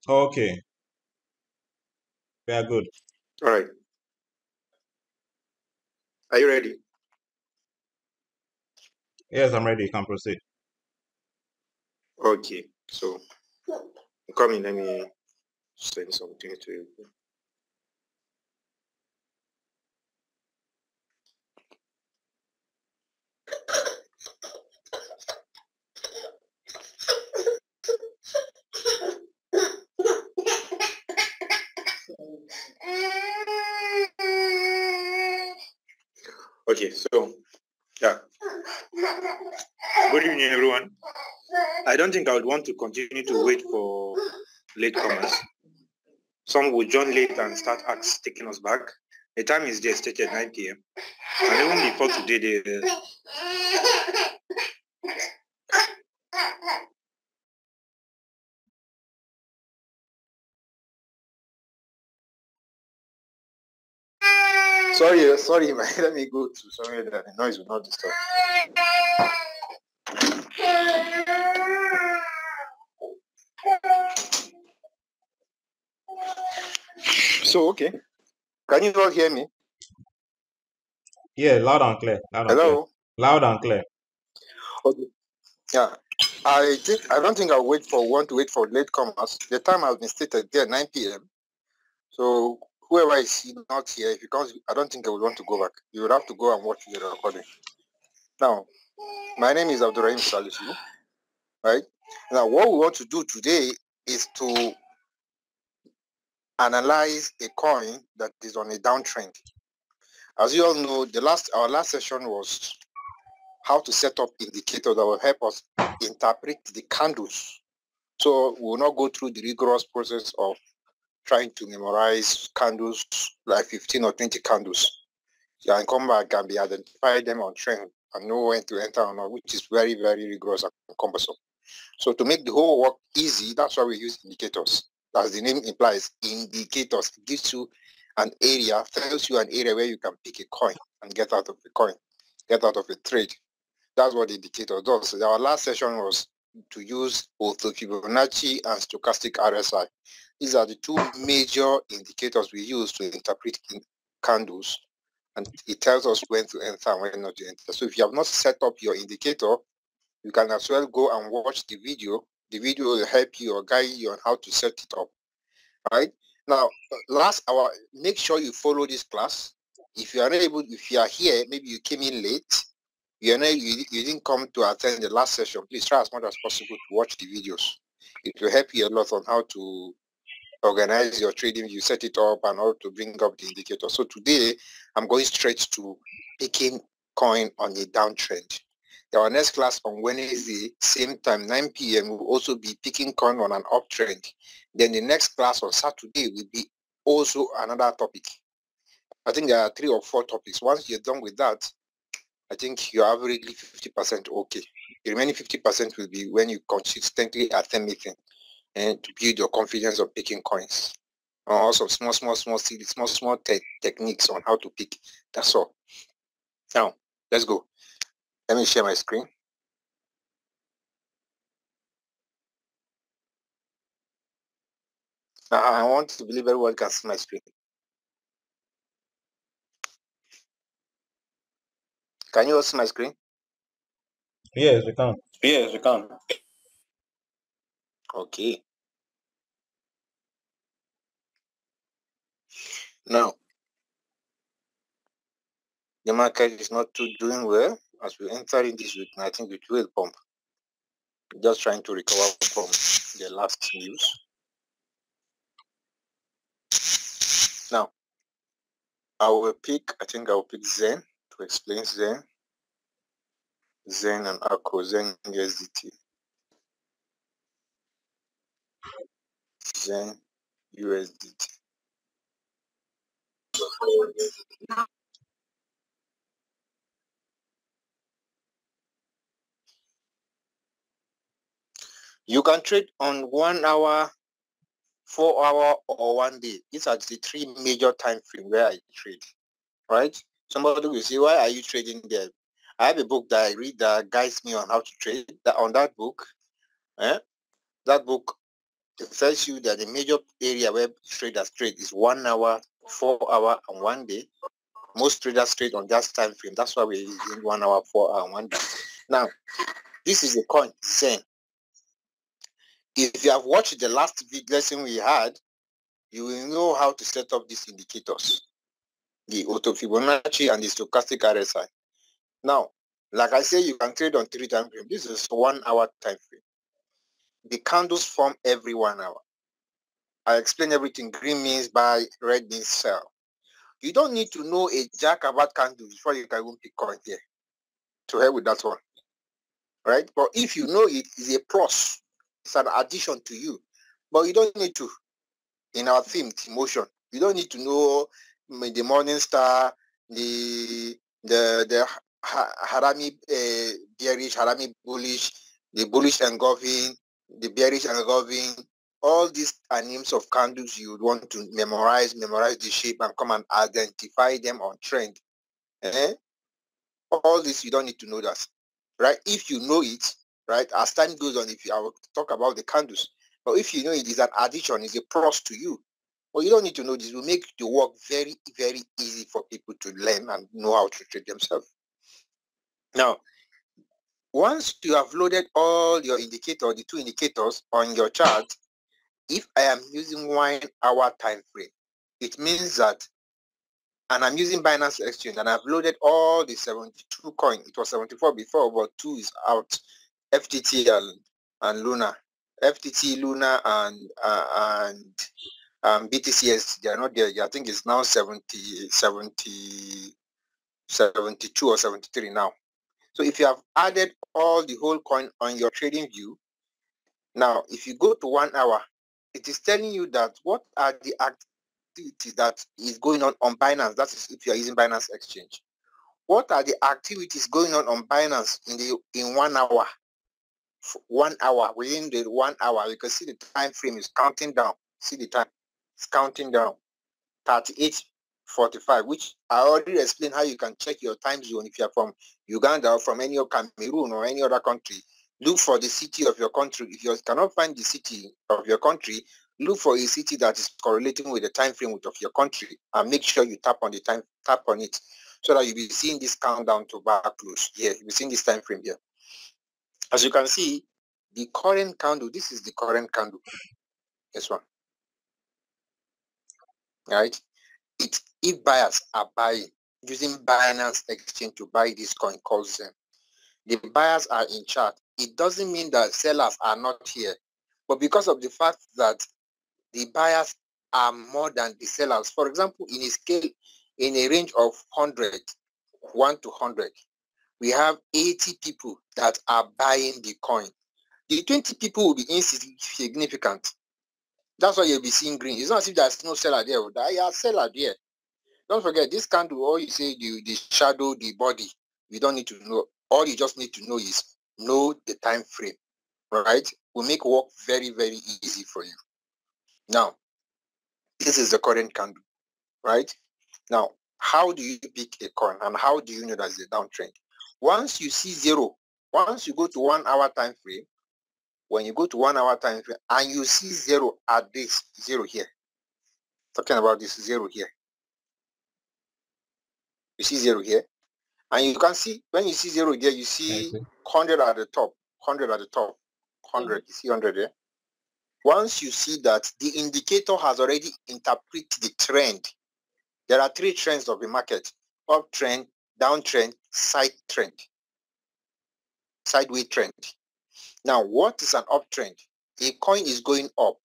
Okay, we are good. All right. Are you ready? Yes, I'm ready. You can proceed. Okay. So, come in. Let me send something to you. Okay. So, yeah. Good evening, everyone. I don't think I would want to continue to wait for latecomers. Some will join late and start acts taking us back. The time is there, stated 9 p.m. And even before today, they. Sorry, man. Let me go to somewhere that the noise will not disturb. So, okay. Can you all hear me? Yeah, loud and clear. Loud and clear. Hello? Loud and clear. Okay. Yeah. I don't think I'll want to wait for latecomers. The time has been stated there, 9 p.m. So whoever is not here, if you can't, I don't think I would want to go back. You would have to go and watch the recording. Now, my name is Abdurrahim Salisu, right? Now, what we want to do today is to analyze a coin that is on a downtrend. As you all know, our last session was how to set up indicators that will help us interpret the candles. So we will not go through the rigorous process of trying to memorize candles, like 15 or 20 candles. You can come back and be identify them on trend and know when to enter or not, which is very, very rigorous and cumbersome. So to make the whole work easy, that's why we use indicators. As the name implies, indicators gives you an area, tells you an area where you can pick a coin and get out of the coin, get out of a trade. That's what the indicator does. So our last session was to use both the Fibonacci and stochastic RSI. These are the two major indicators we use to interpret candles, and it tells us when to enter and when not to enter. So if you have not set up your indicator, you can as well go and watch the video. The video will help you or guide you on how to set it up. All right. Now, last hour, make sure you follow this class. If you are able, if you are here, maybe you came in late, you didn't come to attend the last session, please try as much as possible to watch the videos. It will help you a lot on how to organize your trading, you set it up, and how to bring up the indicator. So today, I'm going straight to picking coin on a downtrend. Our next class on Wednesday, same time, 9 p.m., will also be picking coin on an uptrend. Then the next class on Saturday will be also another topic. I think there are 3 or 4 topics. Once you're done with that, I think you're averagely 50% okay. The remaining 50% will be when you consistently attend meeting and to build your confidence of picking coins. And also small techniques on how to pick. That's all. Now, let's go. Let me share my screen. Now, I want to believe everyone can see my screen. Can you all see my screen? Yes, we can. Yes, we can. Okay. Now, the market is not doing well as we enter in this week. I think it will pump. Just trying to recover from the last news. Now, I think I will pick Zen to explain Zen and Akko, Zen USDT. Zen USDT. You can trade on 1 hour, 4 hour, or 1 day. These are the 3 major time frame where I trade. Right? Somebody will say, why are you trading there? I have a book that I read that guides me on how to trade. On that book, that book it tells you that the major area where traders trade is 1 hour, 4 hour, and 1 day. Most traders trade on that time frame. That's why we're using 1 hour, 4 hour, and 1 day. Now, this is the coin Zen. If you have watched the last lesson we had, you will know how to set up these indicators, the auto Fibonacci and the stochastic RSI. Now, like I say, you can trade on 3 time frame. This is 1 hour time frame. The candles form every 1 hour. I explain everything. Green means buy, red means sell. You don't need to know a jack about candles before you can even pick coin here. To help with that one, right? But if you know it, is a plus. It's an addition to you. But you don't need to. In our theme, emotion, you don't need to know the morning star, the Harami bearish, Harami bullish, the bullish engulfing, the bearish engulfing. All these are names of candles you would want to memorize the shape and come and identify them on trend. All this you don't need to know that, right? If you know it, right, as time goes on, I will talk about the candles, but if you know it is an addition, is a plus to you. Well, you don't need to know this. It will make the work very, very easy for people to learn and know how to trade themselves. Now, once you have loaded all your indicators, the 2 indicators on your chart, if I am using 1 hour time frame, it means that, and I'm using Binance Exchange, and I've loaded all the 72 coins. It was 74 before, but 2 is out. FTT and Luna. FTT, Luna, and BTCS, they are not there. I think it's now 72 or 73 now. So if you have added all the whole coin on your trading view, now if you go to 1 hour, it is telling you that what are the activities that is going on Binance. That is if you are using Binance Exchange. What are the activities going on Binance in 1 hour? 1 hour, within the 1 hour, you can see the time frame is counting down. See the time, it's counting down. 38:45, which I already explained how you can check your time zone if you're from Uganda or from any Cameroon or any other country. Look for the city of your country. If you cannot find the city of your country, look for a city that is correlating with the time frame of your country and make sure you tap on it so that you'll be seeing this countdown to bar close. Yeah, you'll be seeing this time frame here. As you can see, the current candle, this is the current candle. This one. Right? If buyers are buying using Binance Exchange to buy this coin called Zen, the buyers are in chart. It doesn't mean that sellers are not here, but because of the fact that the buyers are more than the sellers. For example, in a scale, in a range of 100, 1 to 100, we have 80 people that are buying the coin. The 20 people will be insignificant. That's why you'll be seeing green. It's not as if there's no seller there. There are seller there. Don't forget, this candle, all you say, the shadow, the body, you don't need to know. All you just need to know is know the time frame, right? Will make work very, very easy for you. Now, this is the current candle, right? Now, how do you pick a coin and how do you know that's a downtrend? Once you see zero, once you go to 1 hour time frame, when you go to 1 hour time frame and you see zero at this zero here, talking about this zero here, you see zero here, and you can see when you see zero there, you see 100 at the top, 100 at the top, 100. You see 100 there. Once you see that, the indicator has already interpreted the trend. There are 3 trends of the market: uptrend, downtrend, side trend, sideways trend. Now, what is an uptrend? A coin is going up.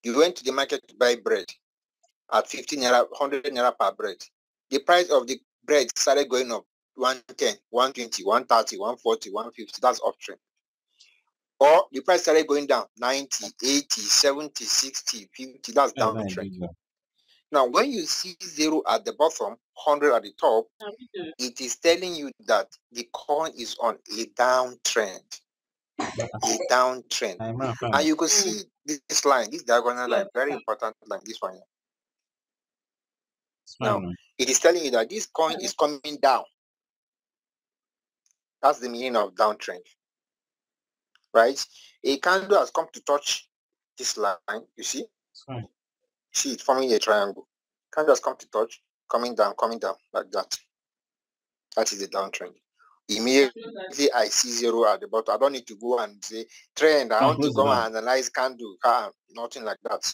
You went to the market to buy bread at 50 naira, 100 naira per bread. The price of the bread started going up. 110, 120, 130, 140, 150. That's uptrend. Or the price started going down. 90, 80, 70, 60, 50. That's downtrend. Now, when you see zero at the bottom, 100 at the top, it is telling you that the coin is on a downtrend. A downtrend. And you can see this line, this diagonal line, very important line, this one. Now, it is telling you that this coin is coming down. That's the meaning of downtrend, right? A candle has come to touch this line, you see? Fine. See it forming a triangle. Can just come to touch, coming down, like that. That is the downtrend. Immediately I see zero at the bottom. I don't need to go and say trend. I want to go and analyze candle. Nothing like that.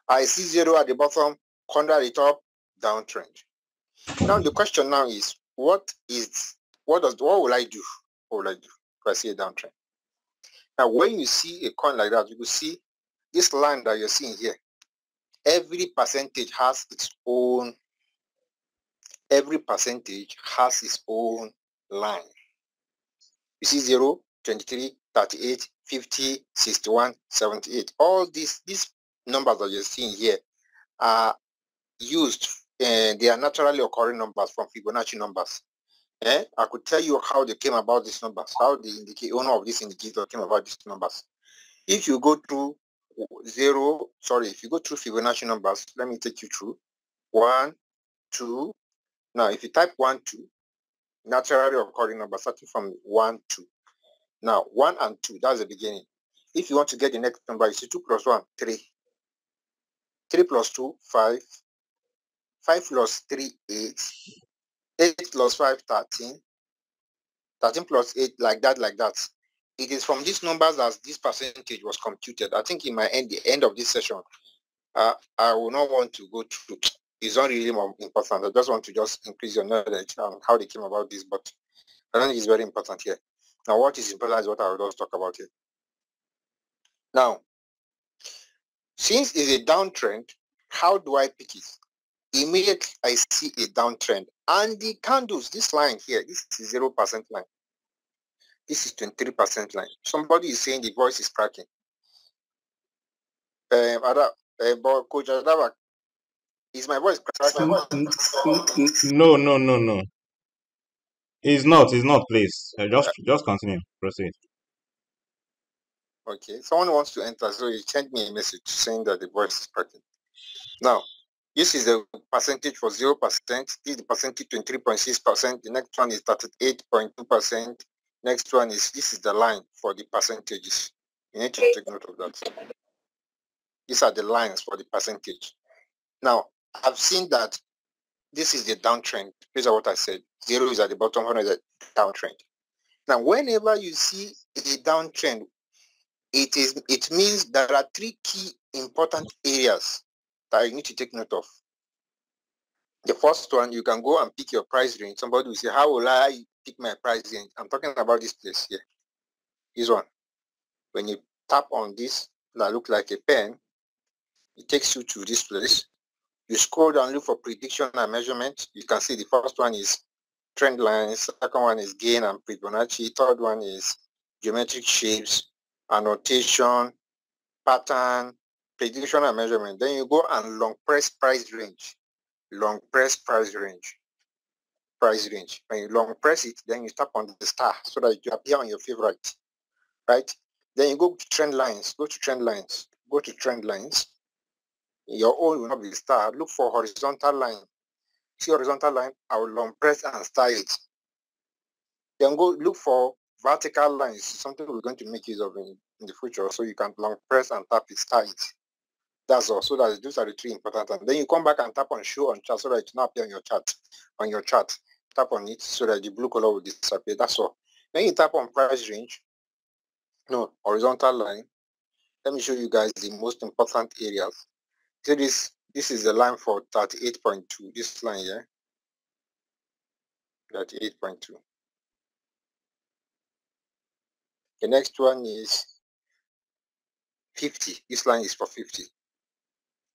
I see zero at the bottom, corner at the top, downtrend. Now the question now is, what will I do? What will I do if I see a downtrend? Now when you see a coin like that, you will see this line that you're seeing here. Every percentage has its own. Every percentage has its own line. You see 0, 23, 38, 50, 61, 78. All these numbers that you're seeing here are used, and they are naturally occurring numbers from Fibonacci numbers. I could tell you how they came about these numbers, how the owner of this indicator came about these numbers. If you go through if you go through Fibonacci numbers, let me take you through 1, 2. Now, if you type 1, 2, naturally occurring numbers starting from 1, 2. Now, 1 and 2, that's the beginning. If you want to get the next number, you see 2 plus 1, 3. 3 plus 2, 5. 5 plus 3, 8. 8 plus 5, 13. 13 plus 8, like that. It is from these numbers as this percentage was computed. I think in the end of this session, I will not want to go through. It's not really more important. I just want to increase your knowledge on how they came about this, but I think it's very important here. Now, what is important is what I will just talk about here. Now, since it's a downtrend, how do I pick it? Immediately, I see a downtrend. And the candles, this line here, this is 0% line. This is 23% line. Somebody is saying the voice is cracking. Coach Adawa, is my voice cracking? No. It's not, please. Just continue. Proceed. Okay, someone wants to enter, so he sent me a message saying that the voice is cracking. Now, this is the percentage for 0%. This is the percentage 23.6%. The next one is 38.2%. Next one is, this is the line for the percentages. You need to take note of that. These are the lines for the percentage. Now, I've seen that this is the downtrend. These are what I said. 0 is at the bottom, 100 is a downtrend. Now, whenever you see a downtrend, it means there are 3 key important areas that you need to take note of. The first one, you can go and pick your price range. Somebody will say, how will I pick my price range? I'm talking about this place here. This one. When you tap on this, that looks like a pen, it takes you to this place. You scroll down, look for prediction and measurement. You can see the first one is trend lines, second one is gain and Fibonacci, third one is geometric shapes, annotation, pattern, prediction and measurement. Then you go and long press price range. Long press price range. When you long press it, then you tap on the star so that it appear on your favorite, right? Then you go to trend lines. Go to trend lines. Your own will not be star. Look for horizontal line. See horizontal line, I will long press and star it. Then go look for vertical lines, something we're going to make use of in the future, so you can long press and tap it, star it. That's all. So that those are the 3 important. And then you come back and tap on show on chart so that it will not appear on your chart. Tap on it so that the blue color will disappear. That's all. Then you tap on price range. No, horizontal line. Let me show you guys the most important areas. So this is the line for 38.2. This line here. 38.2. The next one is 50. This line is for 50.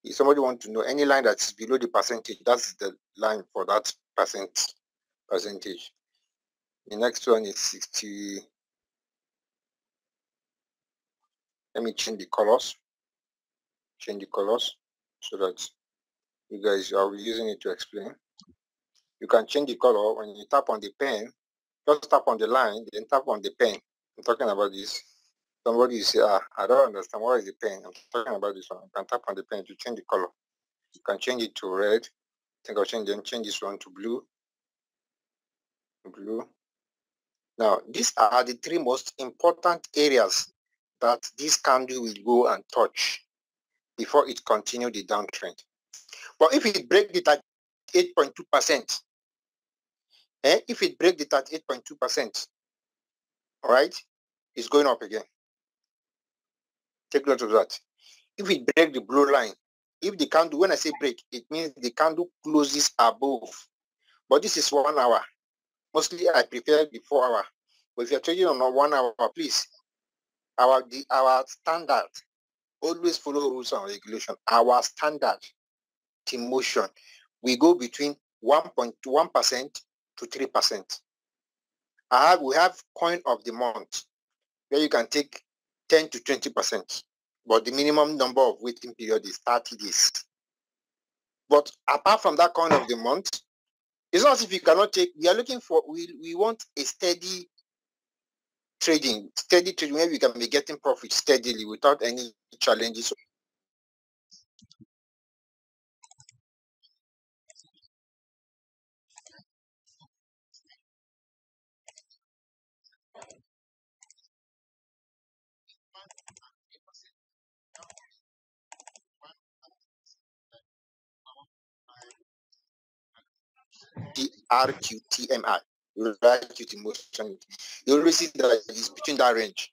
If somebody wants to know any line that is below the percentage, that's the line for that percentage. The next one is 60. Let me change the colors. So that you guys are using it to explain. You can change the color when you tap on the pen. Just tap on the line, then tap on the pen. I'm talking about this. Somebody say, I don't understand. What is the pen? I'm talking about this one. You can tap on the pen to change the color. You can change it to red. I think I'll change this one to blue. Now, these are the 3 most important areas that this candle will go and touch. before it continued the downtrend. But if it breaks it at 8.2%, if it breaks it at 8.2%, all right, it's going up again. Take note of that. If it breaks the blue line, if the candle, when I say break, it means the candle closes above. But this is 1 hour. Mostly I prefer the 4 hour. But if you're trading on 1 hour, please, our standard, always follow rules and regulation. Our standard motion, we go between 1.1% to 3%. We have coin of the month where you can take 10 to 20%, but the minimum number of waiting period is 30 days. But apart from that coin of the month, it's not as if you cannot take. We are looking for, we want a steady trading where we can be getting profit steadily without any challenges. The RQTMI, RQT motion, you always see that it's between that range.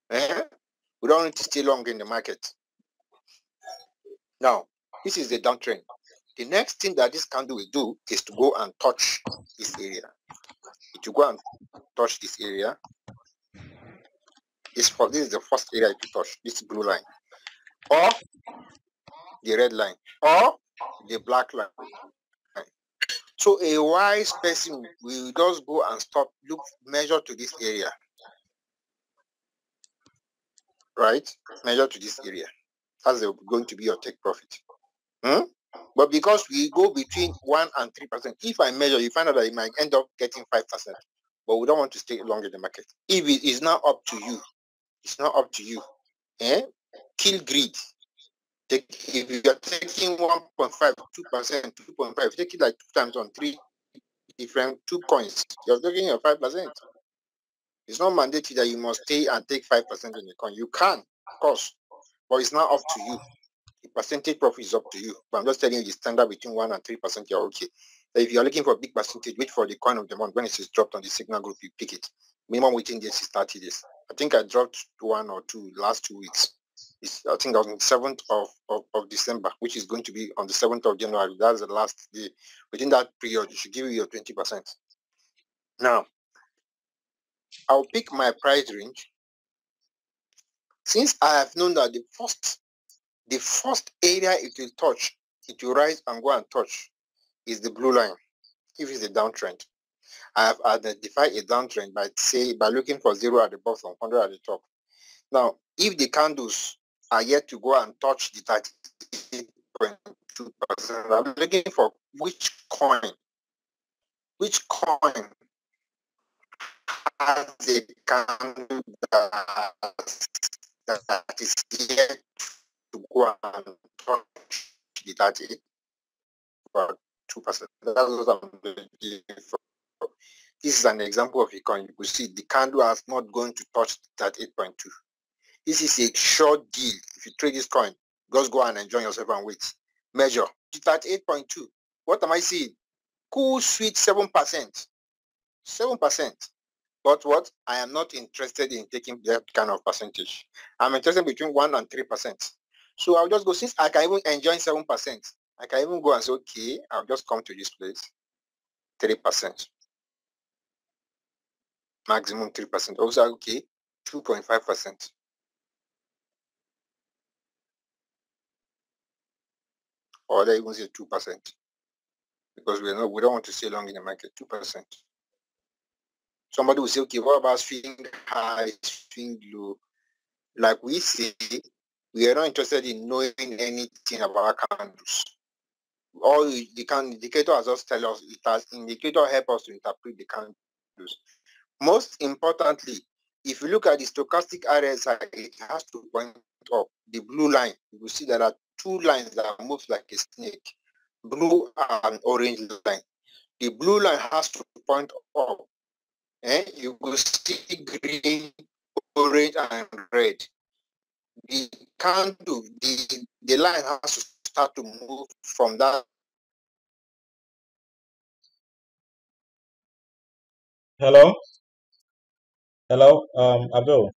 We don't need to stay long in the market. Now, this is the downtrend. The next thing that this candle will do is to go and touch this area. It will go and touch this area. This is the first area to touch, this blue line, or the red line, or the black line. So a wise person will just go and stop, measure to this area, right? Measure to this area. That's going to be your take profit. But because we go between 1 and 3%, if I measure, you find out that you might end up getting 5%. But we don't want to stay long in the market. If it is not up to you, it's not up to you. Kill greed. If you are taking 1.5, 2%, 2.5, take it like 2 times on 3 different 2 coins. You're taking your 5%. It's not mandatory that you must stay and take 5% in the coin. You can, of course, but it's not up to you. The percentage profit is up to you. But I'm just telling you the standard between 1 and 3%, you're okay. So if you're looking for a big percentage, wait for the coin of the month. When it is dropped on the signal group, you pick it. Minimum waiting days is 30 days. I think I dropped 1 or 2 last 2 weeks. I think on the 7th of December, which is going to be on the 7th of January. That's the last day. Within that period, you should give you your 20%. Now, I'll pick my price range. Since I have known that the first area it will touch, it will rise and go and touch, is the blue line. If it's a downtrend, I have identified a downtrend by looking for 0 at the bottom, 100 at the top. Now, if the candles are yet to go and touch the 38.2%, I'm looking for which coin has a candle that is yet to go and touch the 38.2%. That's what I'm looking for. This is an example of a coin. You could see the candle has not going to touch that 8.2. This is a short deal. If you trade this coin, just go and enjoy yourself and wait. Measure. That 8.2. What am I seeing? Cool, sweet 7%. 7%. But what? I am not interested in taking that kind of percentage. I'm interested between 1 and 3%. So I'll just go, since I can even enjoy 7%, I can even go and say, okay, I'll just come to this place. 3%. Maximum 3%. Also, okay, 2.5%. Or they even say 2%. Because we don't want to stay long in the market. 2%. Somebody will say, okay, what about swing high, swing low? Like we say, we are not interested in knowing anything about candles. All the indicator has just tell us, it has indicator help us to interpret the candles. Most importantly, if you look at the stochastic RSI, it has to point up. The blue line, you will see there are 2 lines that move like a snake, blue and orange line. The blue line has to point up. You will see green, orange, and red. The candle, the line has to start to move from that. Hello? Hello? Abdul.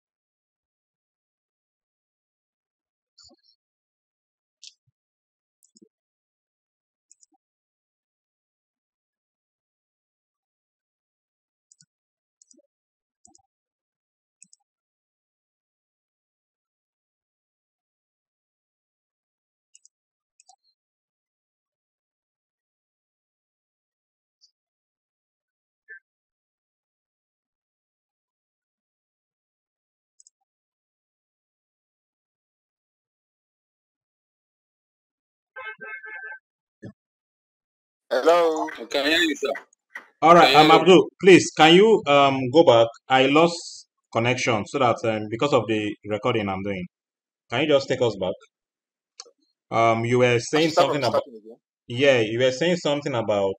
Hello? I can hear you, sir. All right, Can hear you. Abdul, please, can you go back? I lost connection so that because of the recording I'm doing. Can you just take us back? You were I saying should start from something the about, starting again. yeah, you were saying something about,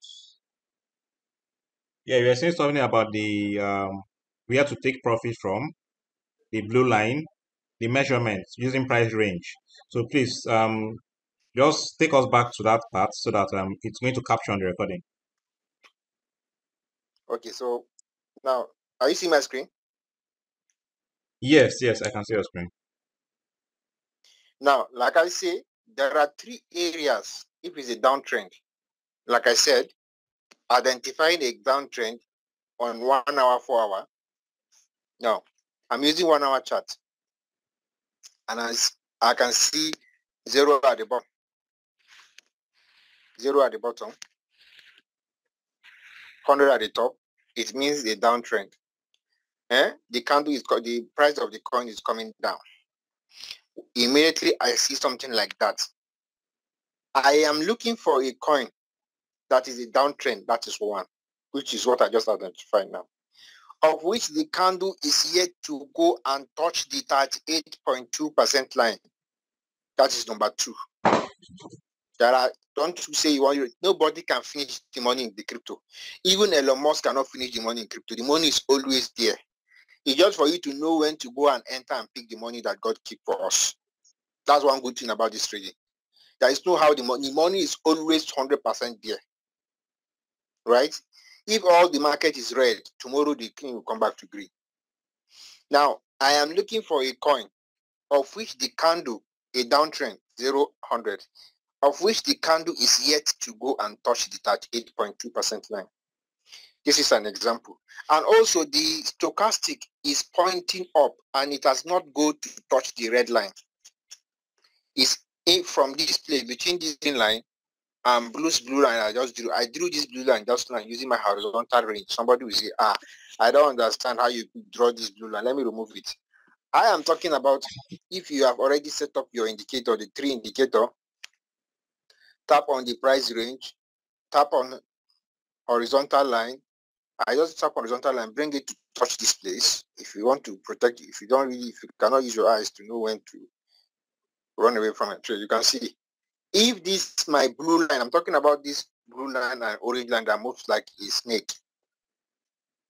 yeah, you were saying something about the we have to take profit from the blue line, the measurements using price range. So please just take us back to that part so that it's going to capture on the recording. Okay, so now, are you seeing my screen? Yes, yes, I can see your screen. Now, like I say, there are 3 areas if it's a downtrend. Like I said, identifying a downtrend on 1 hour, 4 hour. Now, I'm using 1 hour chart, and I can see 0 at the bottom, 0 at the bottom, 100 at the top. It means a downtrend. The candle is the price of the coin is coming down. Immediately, I see something like that. I am looking for a coin that is a downtrend. That is one, which is what I just identified now. Of which the candle is yet to go and touch the 38.2% line. That is number 2. Don't you say you want, nobody can finish the money in the crypto. Even Elon Musk cannot finish the money in crypto. The money is always there. It's just for you to know when to go and enter and pick the money that God keep for us. That's one good thing about this trading. There is no how the money is always 100% there. Right? If all the market is red, tomorrow the king will come back to green. Now, I am looking for a coin of which the candle, a downtrend, 0-100, of which the candle is yet to go and touch the 38.2% line. This is an example. And also the stochastic is pointing up and it has not go to touch the red line. It's from this place between this green line and blue line I just drew. I drew this blue line just now using my horizontal range. Somebody will say, I don't understand how you draw this blue line. Let me remove it. I am talking about if you have already set up your indicator, the 3 indicator, tap on the price range, tap on horizontal line. I just tap horizontal line, bring it to touch this place. If you want to protect, if you cannot use your eyes to know when to run away from a trade, you can see. If this is my blue line, I'm talking about this blue line and orange line that moves like a snake.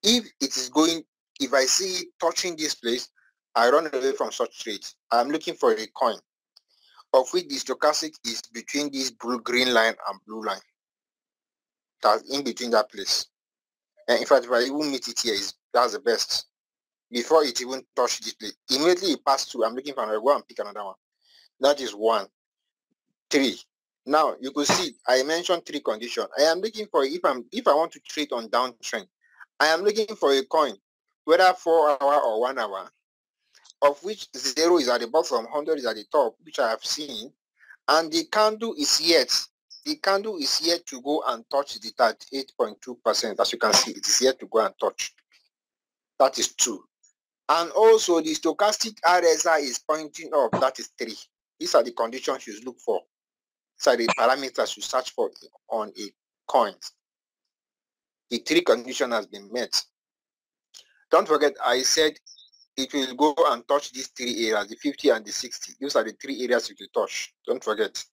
If it is going, if I see it touching this place, I run away from such trades. I'm looking for a coin of which the stochastic is between this green line and blue line. That's in between that place. And in fact, if I even meet it here, that's the best. Before it even touched this place, immediately it passed through. I'm looking for another. Go and pick another one. That is 1, 3. Now you could see I mentioned 3 conditions. I am looking for if I want to trade on downtrend, I am looking for a coin, whether 4 hour or 1 hour, of which 0 is at the bottom, 100 is at the top, which I have seen, and the candle is yet to go and touch the 38.2%. As you can see, it is yet to go and touch. That is 2. And also the stochastic RSI is pointing up. That is 3. These are the conditions you look for. These are the parameters you search for on a coin. The 3 conditions has been met. Don't forget, I said it will go and touch these 3 areas, the 50 and the 60. Those are the 3 areas it will touch. Don't forget.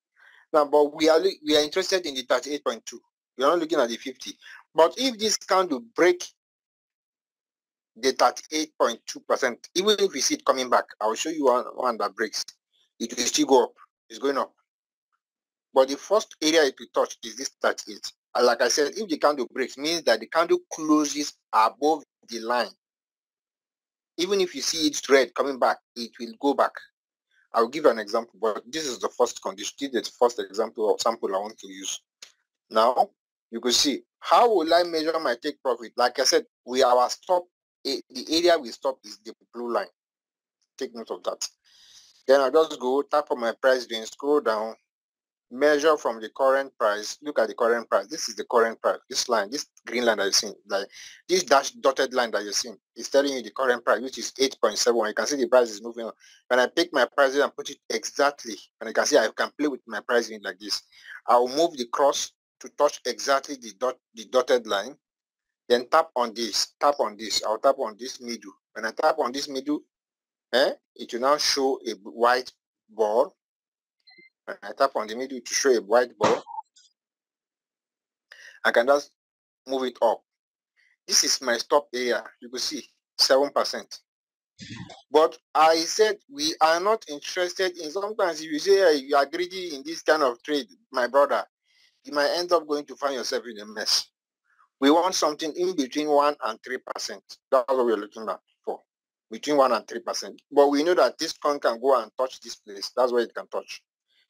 Now, but we are interested in the 38.2. We are not looking at the 50. But if this candle break the 38.2%, even if we see it coming back, I will show you one that breaks. it will still go up. It's going up. But the first area it will touch is this 38. And like I said, if the candle breaks, means that the candle closes above the line. Even if you see it's red coming back, it will go back. I'll give you an example, but this is the first condition. This is the first example or sample I want to use. Now, you can see, how will I measure my take profit? Like I said, our stop, the area we stop is the blue line. Take note of that. Then I'll just go tap on my price range, scroll down, measure from the current price. Look at the current price. This is the current price. This line, this green line that you're seeing, like this dashed dotted line that you're seeing, is telling you the current price, which is 8.71. You can see the price is moving on. When I pick my price and put it exactly, and you can see I can play with my pricing like this. I'll move the cross to touch exactly the dotted line. Then tap on this. Tap on this. I'll tap on this middle. When I tap on this middle, it will now show a white ball. I tap on the middle to show a white ball. I can just move it up. This is my stop area. You can see 7%. But I said we are not interested in, sometimes if you say hey, you are greedy in this kind of trade, my brother, you might end up going to find yourself in a mess. We want something in between 1 and 3%. That's what we're looking at for. Between 1 and 3%. But we know that this coin can go and touch this place. That's where it can touch.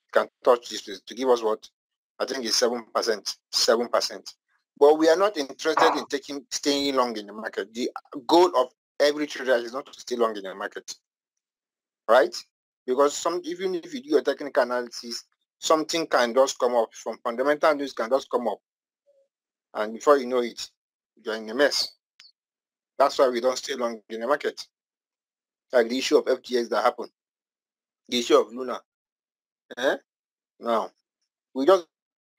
It can touch this place to give us what? I think it's 7%. 7%. But we are not interested in staying long in the market. The goal of every trader is not to stay long in the market. Right? Because even if you do your technical analysis, something can just come up. From fundamental news can just come up. And before you know it, you're in a mess. That's why we don't stay long in the market. Like the issue of FTX that happened. The issue of Luna. Now, we just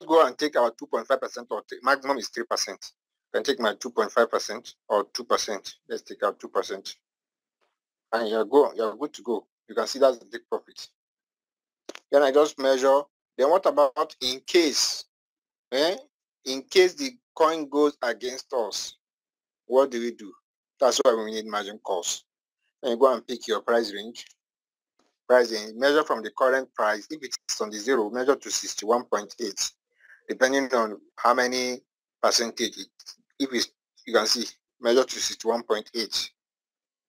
go and take our 2.5% or maximum is 3%. I can take my 2.5% or 2%. Let's take out 2%. And you're good to go. You can see that's the take profit. Then I just measure. Then what about in case? In case the coin goes against us, what do we do? That's why we need margin calls. Then you go and pick your price range. Pricing, measure from the current price. If it's on the zero, measure to 61.8, depending on how many percentage. If it's, you can see, measure to 61.8.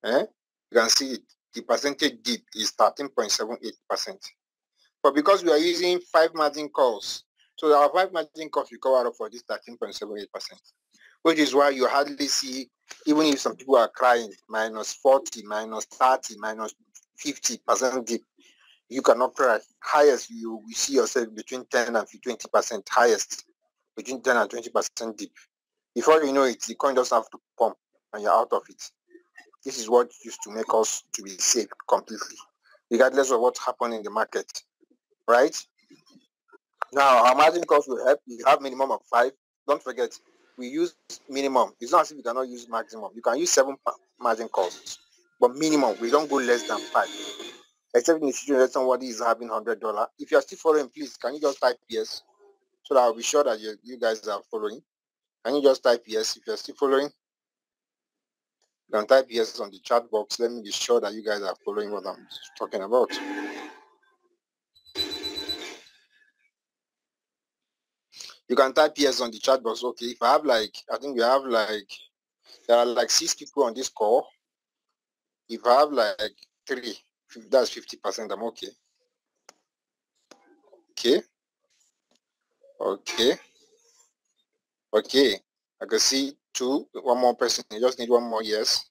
You can see the percentage dip is 13.78%. But because we are using 5 margin calls, so our 5 margin calls will cover up for this 13.78%, which is why you hardly see, even if some people are crying, minus 40, minus 30, minus 50% dip, you cannot cry. Highest, you will see yourself between 10 and 20%, highest, between 10 and 20% dip. Before you know it, the coin doesn't have to pump and you're out of it. This is what used to make us to be safe completely, regardless of what happened in the market, right? Now, our margin calls will help. We have minimum of 5. Don't forget, we use minimum. It's not as if you cannot use maximum. You can use 7 margin calls. But minimum, we don't go less than 5. Except in the situation that somebody is having $100. If you are still following, please, can you just type yes? So that I'll be sure that you guys are following. Can you just type yes if you're still following? You can type yes on the chat box. Let me be sure that you guys are following what I'm talking about. You can type yes on the chat box. Okay, if I have I think we have there are 6 people on this call. If I have 3, that's 50%, I'm okay. Okay. I can see 2, 1 more person. You just need 1 more yes.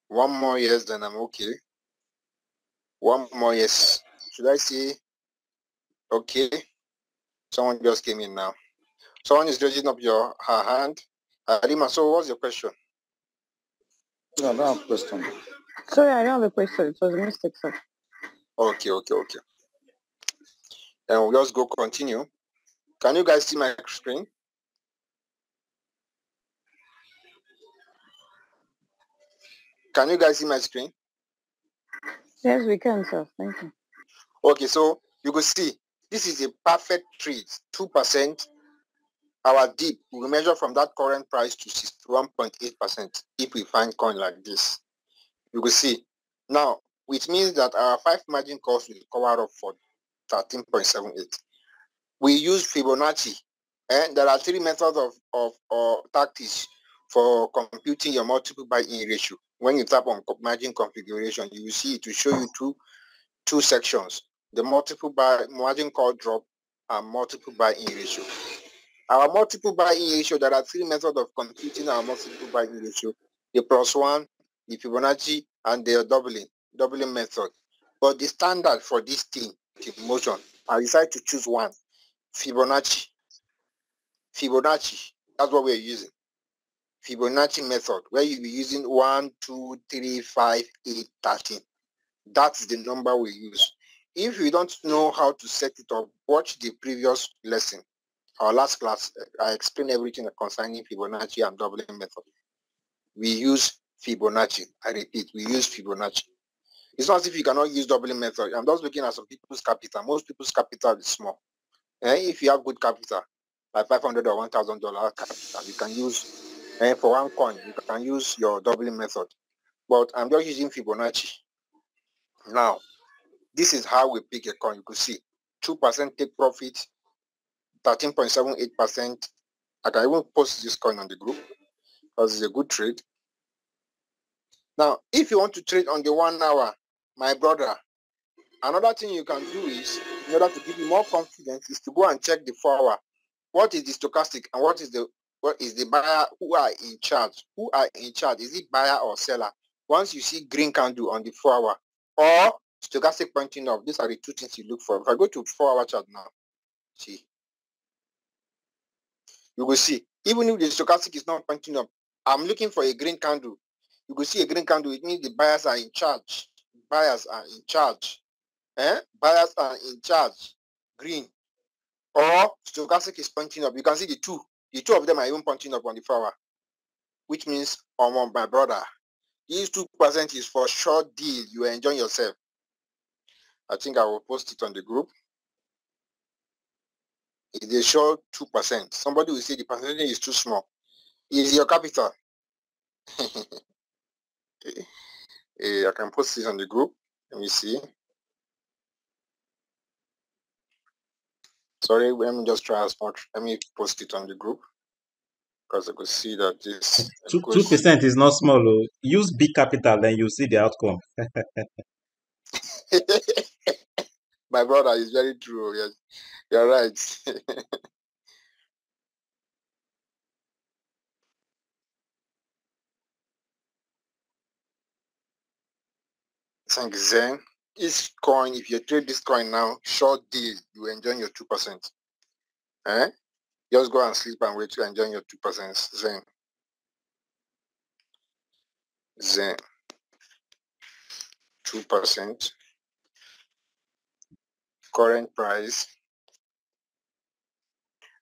1 more yes, then I'm okay. 1 more yes. Should I say okay? Someone just came in now. Someone is raising up her hand. Arima, so what's your question? No, I don't have a question. Sorry, I don't have a question. It was a mistake, sir. Okay. Then we'll just go continue. Can you guys see my screen? Can you guys see my screen? Yes, we can, sir. Thank you. Okay, so you can see this is a perfect trade. 2%. Our dip we measure from that current price to 61.8% if we find coin like this. You can see. Now, which means that our 5 margin calls will cover up for 13.78. We use Fibonacci, and there are 3 methods of tactics for computing your multiple buy-in ratio. When you tap on margin configuration, you will see it will show you two sections: the multiple buy margin call drop and multiple buy-in ratio. Our multiple buy-in ratio, there are 3 methods of computing our multiple buy-in ratio: the +1, the Fibonacci, and the doubling method. But the standard for this thing, the motion, I decided to choose one: Fibonacci. Fibonacci, that's what we're using. Fibonacci method, where you'll be using 1, 2, 3, 5, 8, 13. That's the number we use. If you don't know how to set it up, watch the previous lesson. Our last class, I explained everything concerning Fibonacci and doubling method. We use Fibonacci. I repeat, we use Fibonacci. It's not as if you cannot use doubling method. I'm just looking at some people's capital. Most people's capital is small. If you have good capital, like $500 or $1,000 capital, you can use, for one coin, you can use your doubling method. But I'm just using Fibonacci. Now, this is how we pick a coin. You could see 2% take profit, 13.78%. I can even post this coin on the group because it's a good trade. Now, if you want to trade on the 1 hour, my brother, another thing you can do is, in order to give you more confidence, is to go and check the 4 hour. What is the stochastic and what is the buyer? Who are in charge? Who are in charge? Is it buyer or seller? Once you see green candle on the 4 hour or stochastic pointing up, these are the 2 things you look for. If I go to 4 hour chart now, see, you will see, even if the stochastic is not pointing up, I'm looking for a green candle. You will see a green candle. It means the buyers are in charge. Buyers are in charge. Buyers are in charge. Green. Or stochastic is pointing up. You can see the two. The 2 of them are even pointing up on the 4 hour, which means, my brother, these 2% is for short deal. You are enjoying yourself. I think I will post it on the group. It's a short 2%. Somebody will say the percentage is too small. Is your capital? I can post this on the group. Let me see. Sorry, let me just try as much. Let me post it on the group because I could see that this 2% is not small. Use big capital, then you see the outcome. My brother is very true. Yes, you're right. Thank you, Zen. This coin, if you trade this coin now, short deal, you enjoy your 2%. Just go and sleep and wait to enjoy your 2%. Zen. Zen. 2%. Current price.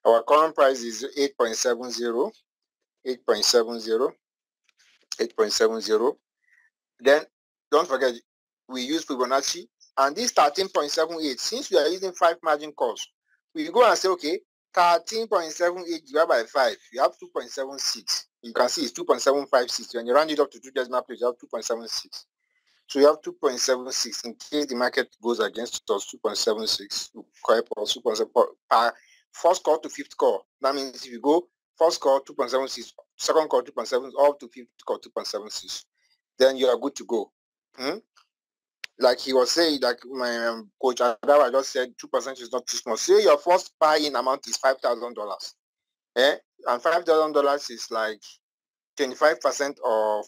Our current price is 8.70. 8.70. 8.70. Then don't forget, we use Fibonacci, and this 13.78, since we are using 5 margin calls, we go and say, okay, 13.78 divided by 5, you have 2.76. You can see it's 2.756. When you round it up to 2 decimal places, you have 2.76. So you have 2.76 in case the market goes against us. 2.76 per first call to 5th call. That means if you go first call 2.76, second call 2.7, up to 5th call 2.76, then you are good to go. Like he was saying, like my coach Adawa just said, 2% is not too small. Say your first buy-in amount is $5,000, and $5,000 is like 25% of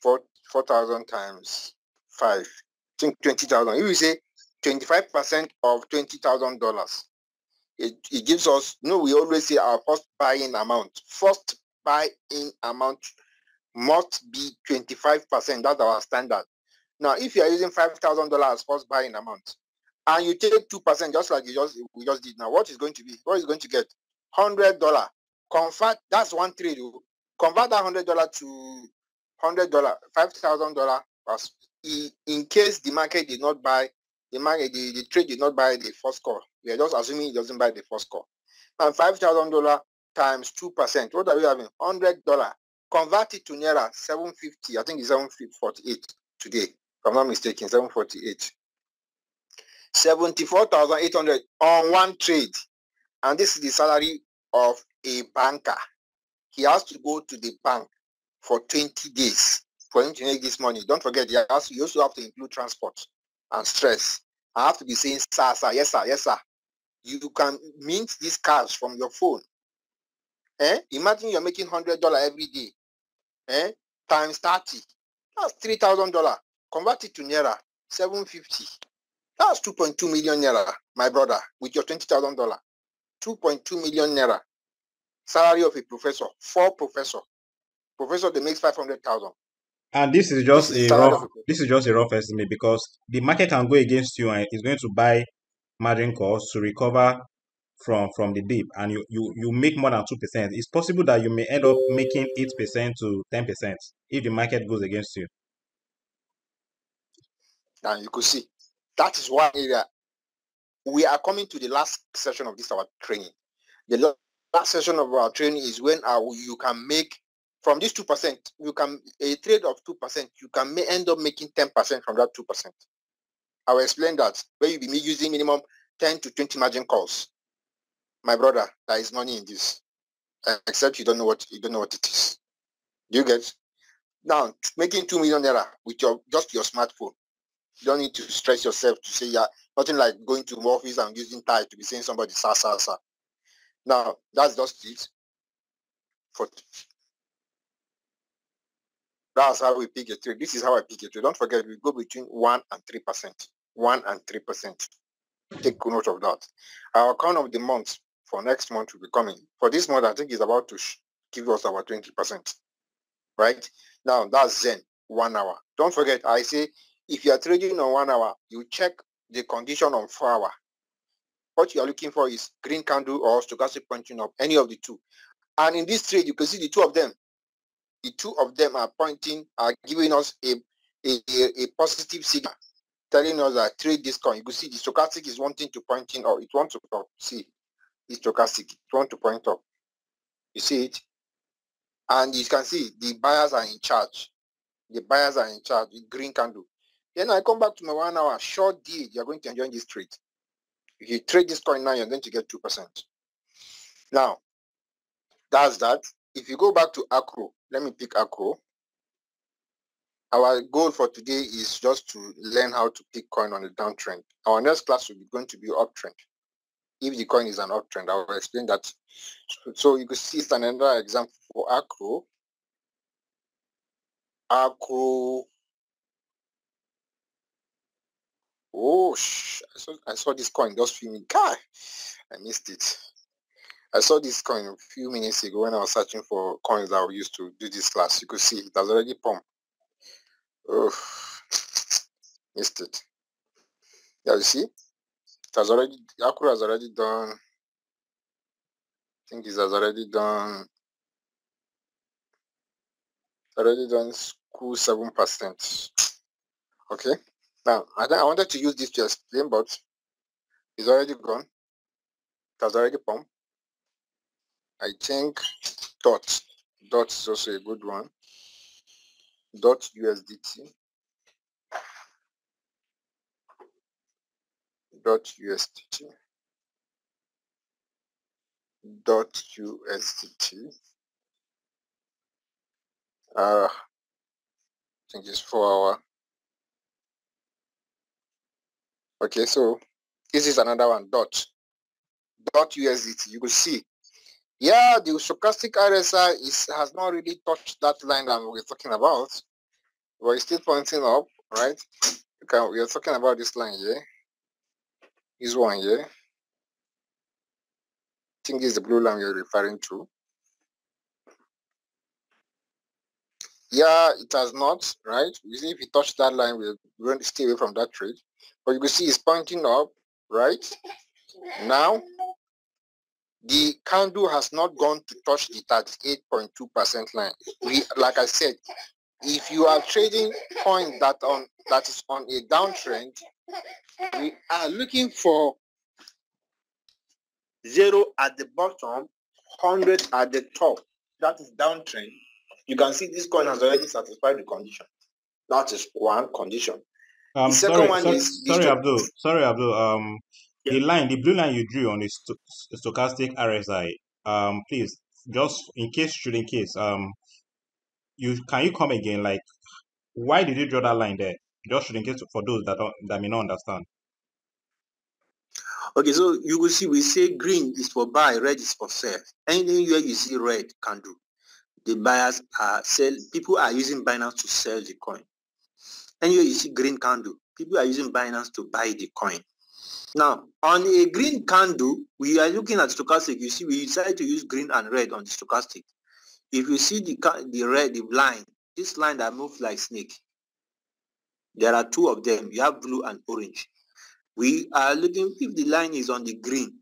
4,000 times 5. I think 20,000. If you say 25% of $20,000, it gives us. We always say our first buy-in amount. First buy-in amount must be 25%. That's our standard. Now, if you are using $5,000 first buying amount, and you take 2%, just like we just did now, what is going to be? What is going to get? $100. Convert. That's one trade. Convert that $100 to $100. $5,000. In case the market did not buy the trade did not buy the first call. We are just assuming it doesn't buy the first call. And $5,000 times 2%. What are we having? $100. Convert it to Naira, 750. I think it's 748 today. I'm not mistaken, 748. 74,800 on one trade. And this is the salary of a banker. He has to go to the bank for 20 days for him to make this money. Don't forget, you also have to include transport and stress. I have to be saying, sir, yes, sir, yes, sir. You can mint these cash from your phone. Imagine you're making $100 every day. Times 30. That's $3,000. Convert it to Naira, 750. That's 2.2 million Naira, my brother, with your $20,000. 2.2 million Naira. Salary of a professor, 4 professor. Professor, they make 500,000. And this is just a rough estimate, because the market can go against you and is going to buy margin calls to recover from the dip, and you make more than 2%. It's possible that you may end up making 8% to 10% if the market goes against you. And you could see that is one area. We are coming to the last session of this our training. The last session of our training is when you can make from this 2%. You can a trade of 2%. You can end up making 10% from that 2%. I will explain that where you be using minimum 10 to 20 margin calls. My brother, there is money in this, except you don't know what it is. Do you get? Now making 2 million Naira with just your smartphone. You don't need to stress yourself to say, yeah, nothing like going to office and using tie to be saying somebody, sa. Now, that's just it. That's how we pick a trade. This is how I pick a trade. Don't forget, we go between 1 and 3%. 1 and 3%. Take note of that. Our count of the month for next month will be coming. For this month, I think it's about to give us our 20%. Right? Now, that's Zen, 1 hour. Don't forget, I say, if you are trading on 1 hour, you check the condition on 4 hour. What you are looking for is green candle or stochastic pointing up, any of the two. And in this trade, you can see the two of them. The two of them are giving us a positive signal, telling us that trade this coin. You can see the stochastic is wanting to point in, or it wants to up. See, the stochastic, it wants to point up. You see it? And you can see the buyers are in charge. The buyers are in charge, the green candle. Then I come back to my 1 hour short deal. You're going to enjoy this trade. If you trade this coin now, you're going to get 2%. Now, that's that. If you go back to Acro, let me pick Acro. Our goal for today is just to learn how to pick coin on the downtrend. Our next class will be going to be uptrend. If the coin is an uptrend, I will explain that. So you can see it's another example for Acro. Acro. Oh, I saw this coin just few minutes. I missed it. I saw this coin a few minutes ago when I was searching for coins that I used to do this class. You could see it has already pumped. Oh, missed it. Yeah, you see, Acro has already done. I think it has already done. School 7%. Okay. Now I wanted to use this to explain, but it's already gone. It has already pumped. I think dot is also a good one. Dot USDT. Dot USDT. I think it's 4 hour. Okay, so this is another one. Dot USDT. You will see. Yeah, the stochastic RSI has not really touched that line that we're talking about, but it's still pointing up, right? Okay, we are talking about this line here. This one here. I think this is the blue line you're referring to. Yeah, it has not, right? You see, if you touch that line, we're going to stay away from that trade. But you can see it's pointing up, right? Now, the candle has not gone to touch the 38.2% line. Like I said, if you are trading coin that is on a downtrend, we are looking for 0 at the bottom, 100 at the top. That is downtrend. You can see this coin has already satisfied the condition. That is one condition. The second one is Sorry, Abdul. yeah. The blue line you drew on the stochastic RSI. Please, just in case, can you come again? Like, why did you draw that line there? Just in case for those that may not understand. Okay, so you will see we say green is for buy, red is for sell. Anywhere you see red candle, the buyers are people are using Binance to sell the coin. Anywhere you see green candle, people are using Binance to buy the coin. Now, on a green candle, we are looking at stochastic. You see, we decided to use green and red on the stochastic. If you see the red, the line, this line that moves like snake, there are two of them. You have blue and orange. We are looking, if the line is on the green,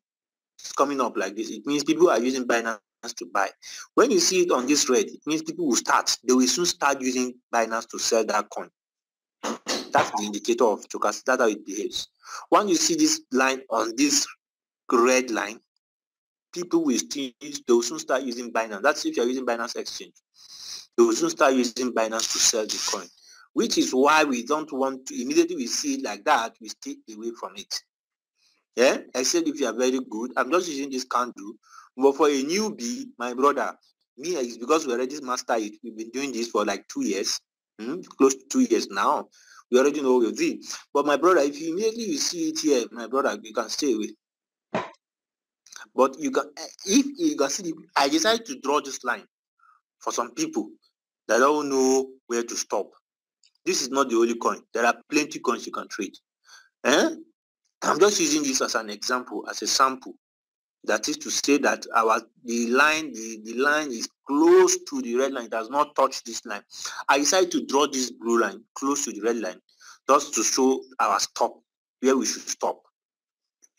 it's coming up like this. It means people are using Binance to buy. When you see it on this red, it means people will start. They will soon start using Binance to sell that coin. That's the indicator of stochastic. That's how it behaves. When you see this line on this red line, people will they will soon start using Binance. That's if you're using Binance Exchange. They will soon start using Binance to sell the coin, which is why we don't want to, immediately we see it like that, we stay away from it. Yeah, except if you are very good. I'm just using this candle, but for a newbie, my brother, me, it's because we already mastered it. We've been doing this for like 2 years, close to 2 years now. We already know what we do. But my brother, if you immediately see it here, my brother, you can stay away. But you can, if you can see, I decided to draw this line for some people that don't know where to stop. This is not the only coin. There are plenty coins you can trade. I'm just using this as an example, as a sample. That is to say that the line is close to the red line. It does not touch this line. I decided to draw this blue line close to the red line just to show our stop, where we should stop.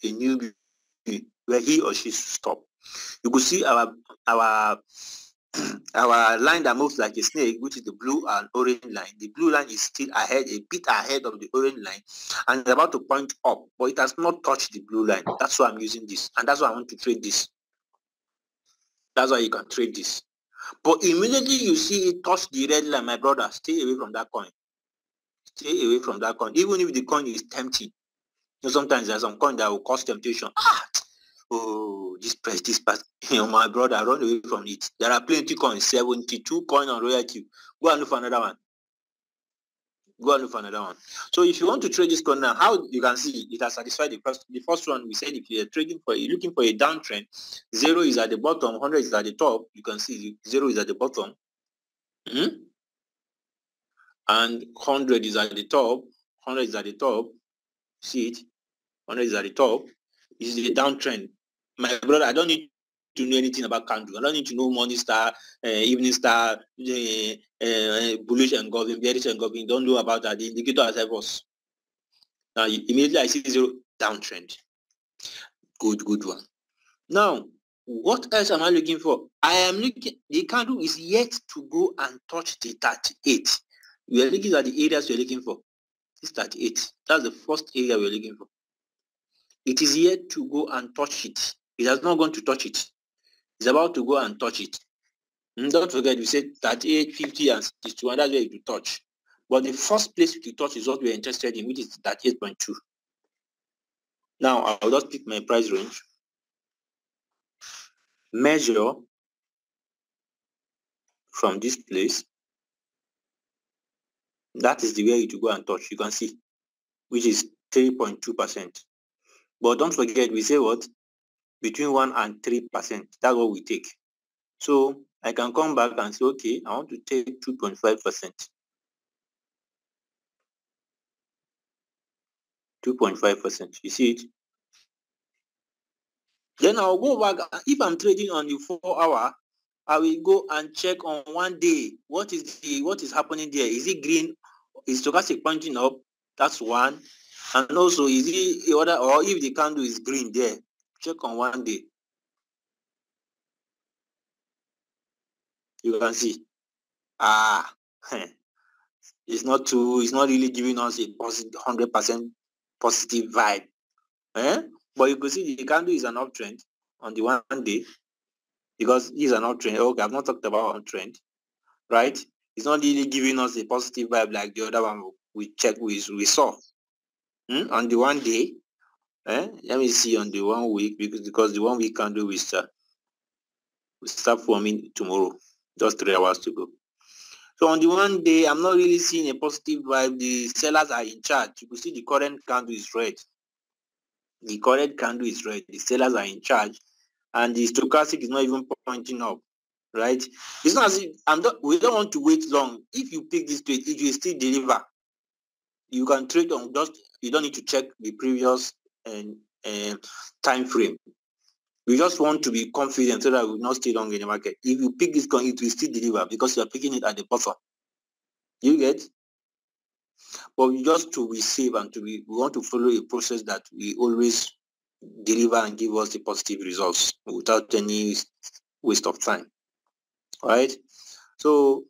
A newbie, where he or she should stop. You could see our line that moves like a snake, which is the blue and orange line. The blue line is still ahead, a bit ahead of the orange line, and it's about to point up, but it has not touched the blue line. That's why I'm using this, and that's why I want to trade this. That's why you can trade this. But immediately you see it touch the red line, my brother, stay away from that coin. Stay away from that coin, even if the coin is tempting. You know, sometimes there's some coin that will cause temptation. Oh, this price, my brother, run away from it. There are plenty coins, 72 coin on royalty. Go and look for another one. So if you want to trade this coin now, how you can see it has satisfied the first one. We said if you're looking for a downtrend, 0 is at the bottom, 100 is at the top. You can see 0 is at the bottom, and 100 is at the top. 100 is at the top. See it? 100 is at the top. This is the downtrend. My brother, I don't need to know anything about candle. I don't need to know morning star, evening star, bullish engulfing, bearish engulfing. Don't know about that. The indicator has helped us. Now, immediately I see 0 downtrend. Good one. Now, what else am I looking for? I am looking, the candle is yet to go and touch the 38. We are looking at the areas we're looking for. This 38. That's the first area we're looking for. It is yet to go and touch it. It has not gone to touch it. It's about to go and touch it. And don't forget, we said 38, 50, and 61. That's where it will touch. But the first place it will touch is what we're interested in, which is 38.2. Now, I'll just pick my price range. Measure from this place. That is the way it will go and touch. You can see, which is 3.2%. But don't forget, we say what? Between 1 and 3%. That's what we take. So I can come back and say, okay, I want to take 2.5%. 2.5%. You see it? Then I'll go back. If I'm trading on the 4 hour, I will go and check on 1 day. What is happening there? Is it green? Is stochastic pointing up? That's one. And also, is it other, or if the candle is green there, check on 1 day. You can see. It's not really giving us a 100% positive vibe. But you can see the candle is an uptrend on the 1 day, because it's an uptrend. Okay, I've not talked about uptrend, right? It's not really giving us a positive vibe like the other one we saw. On the 1 day, let me see on the 1 week, because the 1 week candle will start forming tomorrow, just 3 hours to go. So on the 1 day, I'm not really seeing a positive vibe. The sellers are in charge. You can see the current candle is red. The current candle is red. The sellers are in charge, and the stochastic is not even pointing up. Right? It's not as if we don't want to wait long. If you pick this trade, it will still deliver. You can trade on you don't need to check the previous time frame. We just want to be confident so that we will not stay long in the market. If you pick this coin, it will still deliver because you are picking it at the bottom. You get? But we just to be safe and we want to follow a process that we always deliver and give us the positive results without any waste of time. Right? So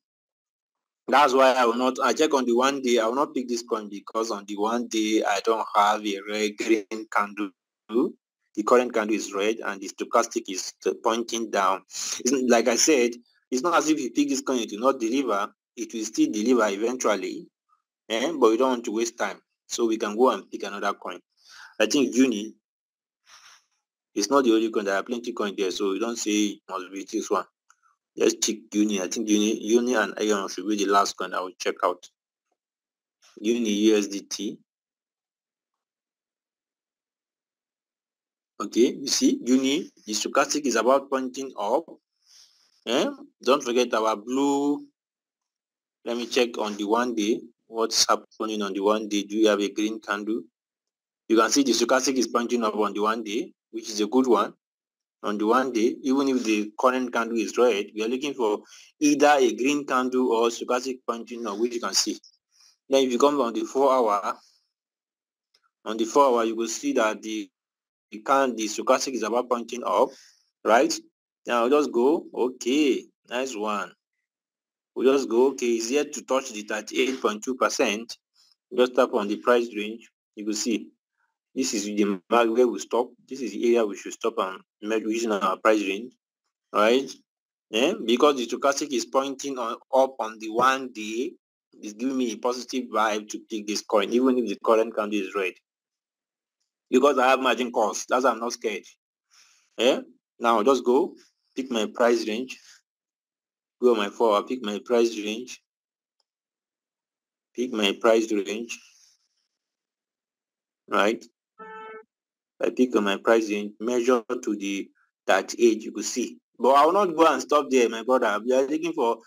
that's why I check on the 1 day. I will not pick this coin because on the 1 day I don't have a red green candle. The current candle is red and the stochastic is pointing down. Like I said, it's not as if you pick this coin, it will not deliver. It will still deliver eventually, but we don't want to waste time. So we can go and pick another coin. I think Uni is not the only coin. There are plenty of coins there, so we don't say it must be this one. Let's check Uni. I think Uni and Ion should be the last coin I will check out. Uni USDT. Okay, you see, Uni, the stochastic is about pointing up. Don't forget our blue. Let me check on the 1 day. What's happening on the 1 day? Do you have a green candle? You can see the stochastic is pointing up on the 1 day, which is a good one. On the 1 day, even if the current candle is red, we are looking for either a green candle or stochastic pointing up, which you can see. Then if you come on the 4 hour, you will see that the stochastic is about pointing up, right? Now we'll just go, okay, nice one. We'll just go, okay, it's yet to touch the 38.2%. Just tap on the price range. You will see this is the mark where we stop. This is the area we should stop and measure using our price range, right? Because the stochastic is pointing up on the 1 day, it's giving me a positive vibe to pick this coin, even if the current candle is red. Because I have margin calls, that's why I'm not scared. Now just go pick my price range. Go on my 4 hour, pick my price range. Pick my price range. Right? I pick on my price range, measure to the 38, you could see. But I will not go and stop there, my brother. We are looking for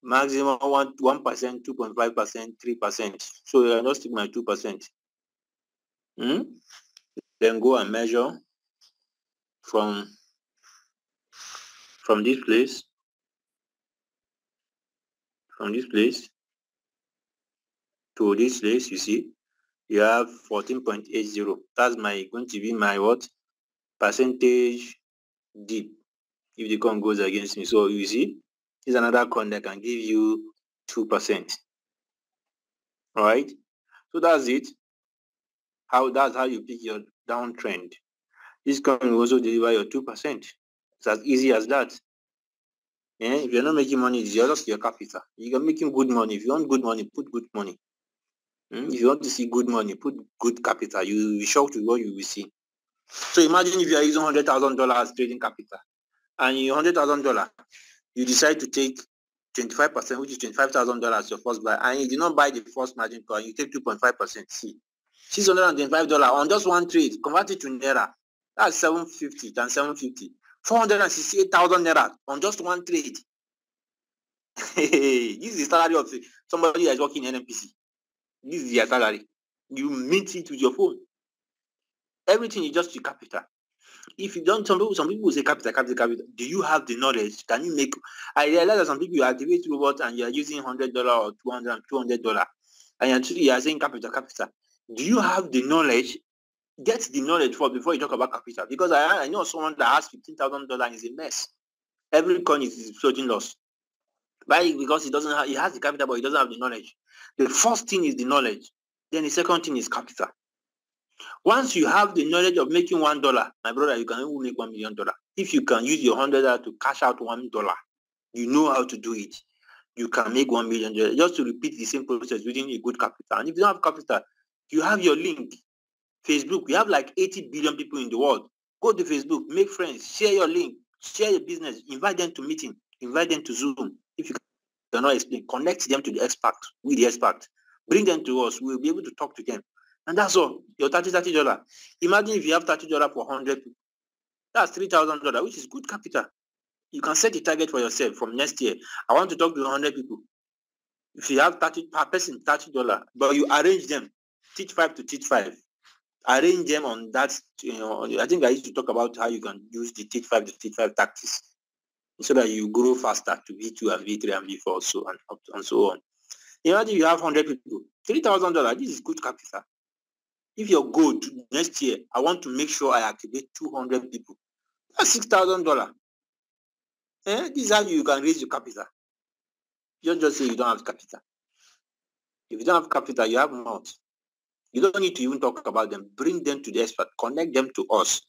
maximum 1%, 2.5%, 3%. So I just take my 2%. Then go and measure from this place. From this place to this place, you see, you have 14.80. That's going to be my what? Percentage dip if the coin goes against me. So you see, it's another coin that can give you 2%. Right? So that's it. That's how you pick your downtrend. This coin will also deliver your 2%. It's as easy as that. If you're not making money, it's just your capital. You're making good money. If you want good money, put good money. If you want to see good money, put good capital. You will be shocked with what you will see. So imagine if you are using $100,000 trading capital, and your $100,000, you decide to take 25%, which is $25,000 your first buy, and you did not buy the first margin call, you take 2.5%. See, $625 on just one trade, convert it to Naira. That's 750 times 750. 468,000 Naira on just one trade. This is the salary of somebody that is working in NMPC. This is their salary. You mint it with your phone. Everything is just your capital. If you don't, some people will say capital. Do you have the knowledge? Can you make? I realize that some people, you activate robot and you are using $100 or $200, and you are saying capital. Do you have the knowledge? Get the knowledge first before you talk about capital. Because I know someone that has $15,000 is a mess. Every coin is floating loss. Because he has the capital, but he doesn't have the knowledge. The first thing is the knowledge. Then the second thing is capital. Once you have the knowledge of making $1, my brother, you can even make $1 million. If you can use your $100 to cash out $1, you know how to do it. you can make $1 million just to repeat the same process within a good capital. And if you don't have capital, you have your link. Facebook, we have like 80 billion people in the world. Go to Facebook, make friends, share your link, share your business, invite them to meeting, invite them to Zoom. If you cannot explain, connect them to the expert, with the expert. Bring them to us. We'll be able to talk to them. And that's all. Your $30. Imagine if you have $30 for 100 people. That's $3,000, which is good capital. You can set a target for yourself from next year. I want to talk to 100 people. If you have 30 per person, $30, but you arrange them, teach 5 to teach 5. Arrange them on that. I think I used to talk about how you can use the teach 5 to teach 5 tactics so that you grow faster to V2 and V3 and V4 and so on. Imagine you have 100 people, $3,000. This is good capital. If your goal next year, I want to make sure I activate 200 people. That's $6,000. This is how you can raise your capital. You don't just say you don't have capital. If you don't have capital, you have not. You don't need to even talk about them. Bring them to the expert. Connect them to us.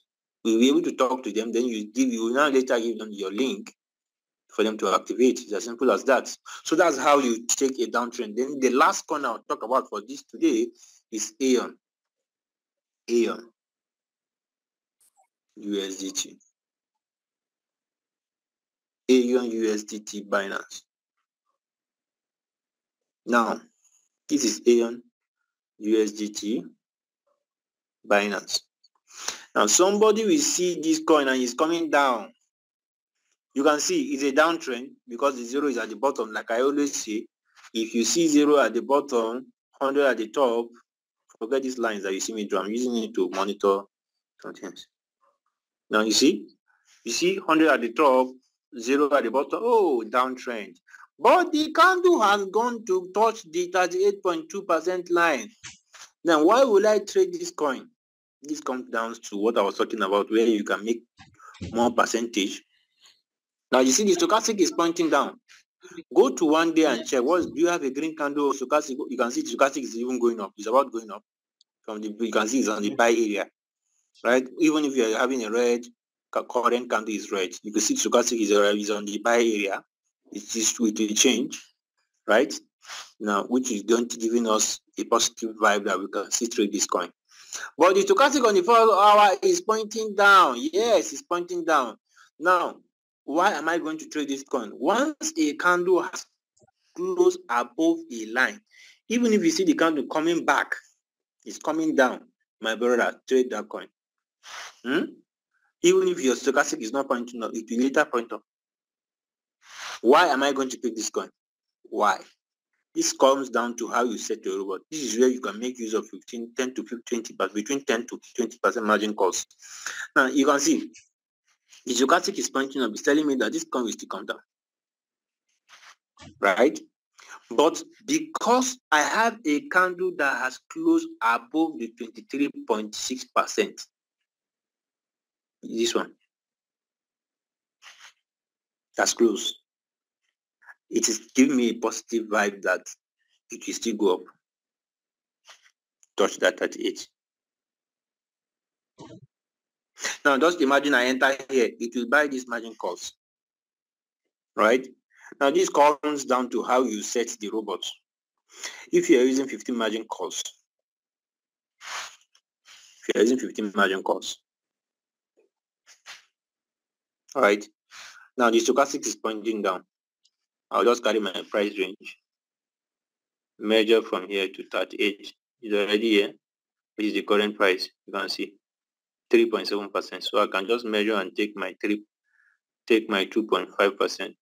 We'll be able to talk to them. Then you will now later give them your link for them to activate. It's as simple as that. So that's how you take a downtrend. Then the last coin I'll talk about for this today is Aeon. Aeon USDT. Aeon USDT Binance. Now, this is Aeon USDT Binance. Now, somebody will see this coin and it's coming down. You can see it's a downtrend because the zero is at the bottom. Like I always say, if you see zero at the bottom, 100 at the top, forget these lines that you see me draw. I'm using it to monitor something. Now you see 100 at the top, 0 at the bottom. Oh, downtrend. But the candle has gone to touch the 38.2% line. Now, why will I trade this coin? This comes down to what I was talking about, where you can make more percentage. Now, you see the stochastic is pointing down. Go to 1 day and check. Do you have a green candle or stochastic? You can see the stochastic is even going up. It's about going up. You can see it's on the buy area, right? Even if you're having a red, current candle is red. You can see stochastic is on the buy area. It's just with the change, right? Now, which is giving us a positive vibe that we can see trade this coin. But the stochastic on the 4 hour is pointing down. Yes, it's pointing down. Now, why am I going to trade this coin? Once a candle has closed above a line, even if you see the candle coming back, it's coming down, my brother, trade that coin. Even if your stochastic is not pointing up, it will later point up. Why am I going to pick this coin? Why? This comes down to how you set your robot. This is where you can make use of 10 to 20, but between 10 to 20% margin calls. Now you can see the stochastic is pointing up. It's telling me that this coin will still come down, right? But because I have a candle that has closed above the 23.6%, this one, that's close. It is giving me a positive vibe that it will still go up, touch that 38. Now, just imagine I enter here, it will buy this margin calls, right? Now, this comes down to how you set the robot. If you are using 15 margin calls, all right? Now, the stochastic is pointing down. I'll just carry my price range, measure from here to 38. It's already here, which is the current price. You can see 3.7%. So I can just measure and take my 2.5%.